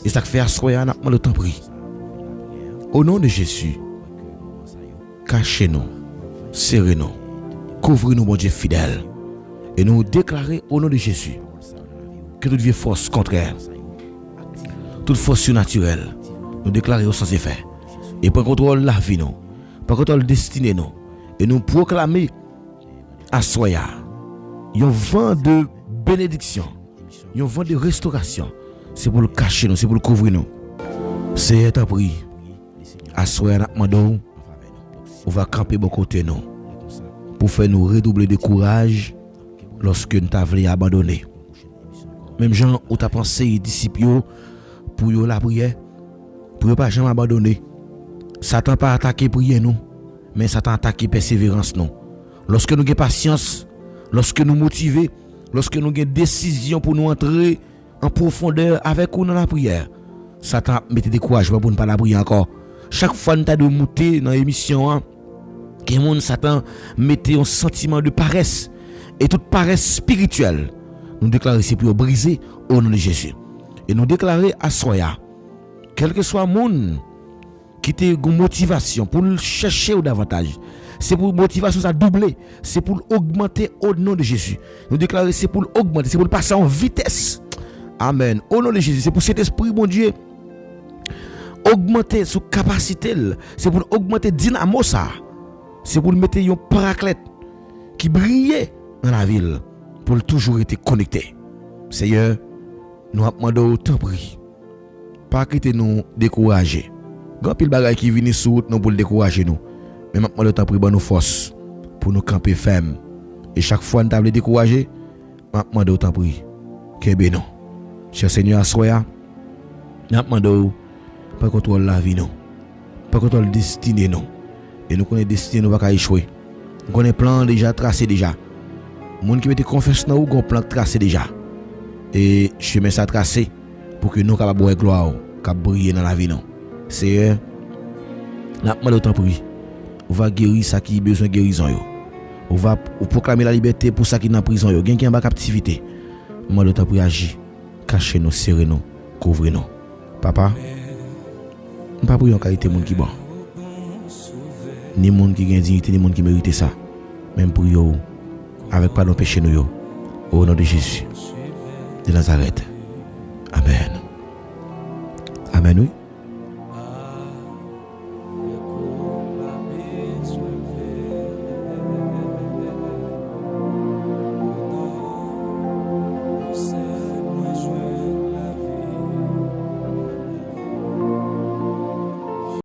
Et ça fait assoyer en le temps pris. Au nom de Jésus, cachez-nous, serrez-nous, couvrez-nous mon Dieu fidèle et nous déclarer au nom de Jésus que toute vieille force contraire, toute force surnaturelle, nous déclarer au sans effet et prendre contrôle la vie nous, prendre contrôle destinée nous et nous proclamer à soya un vent de bénédiction, un vent de restauration. C'est pour le cacher nous, c'est pour le couvrir nous. C'est un prix. À soya nous on va camper bon côté nous pour faire nous redoubler de courage lorsque nous t'avons abandonné. Même gens où t'as pensé disciples pour la prière, pour pas jamais abandonner. Satan pas attaquer prière nous, mais Satan attaquer persévérance nous. Lorsque nous avons patience, lorsque nous motivons, lorsque nous avons une décision pour nous entrer en profondeur avec nous dans la prière, Satan mette découragement pour ne pas la prier encore. Chaque fois que nous avons monté dans l'émission, Satan mette un sentiment de paresse et toute paresse spirituelle. Nous déclarons c'est pour briser au nom de Jésus. Et nous déclarons à Soya, quel que soit le monde qui a une motivation pour le chercher davantage, c'est pour motivation ça doubler, c'est pour augmenter au nom de Jésus. Nous déclarons c'est pour augmenter, c'est pour passer en vitesse. Amen. Au nom de Jésus, c'est pour cet esprit, mon Dieu, augmenter sa capacité, c'est pour augmenter dynamo ça. C'est pour mettre un paraclète qui brille dans la ville pour toujours être connecté. Seigneur, nous demandons autant prix. Pas quitter nous décourager. Grand pile bagaille qui vient sur route nous pour décourager nous. Mais maintenant le temps prix nous force pour nous camper ferme. Et chaque fois nous table décourager, maintenant autant prix. Que non. Cher Seigneur, soya, nous demandons pas contrôle la vie nous. Pas contrôle destinée nous. Et nous connaissons destinée nous pas échouer. Nous connaissons plan déjà tracé déjà. Moun qui mette confiance dans nous, gon plan tracé déjà. Et chemin ça tracé pour que nous capable voir gloire, capable briller dans la vie non. Seigneur, n'a pas autant prix. On va guérir ça qui besoin de guérison yo. On va proclamer la liberté pour ça qui dans prison yo, gen qui en bas captivité. Moi autant prix agir, cacher nous, serrer nous, couvrir nous. Papa, on pas prier en qualité monde qui bon. Ni monde qui gagne dignité, ni monde qui mérite ça. Même pour yo avec pardon péché nous yo. Au nom de Jésus de Nazareth. Amen. Amen oui.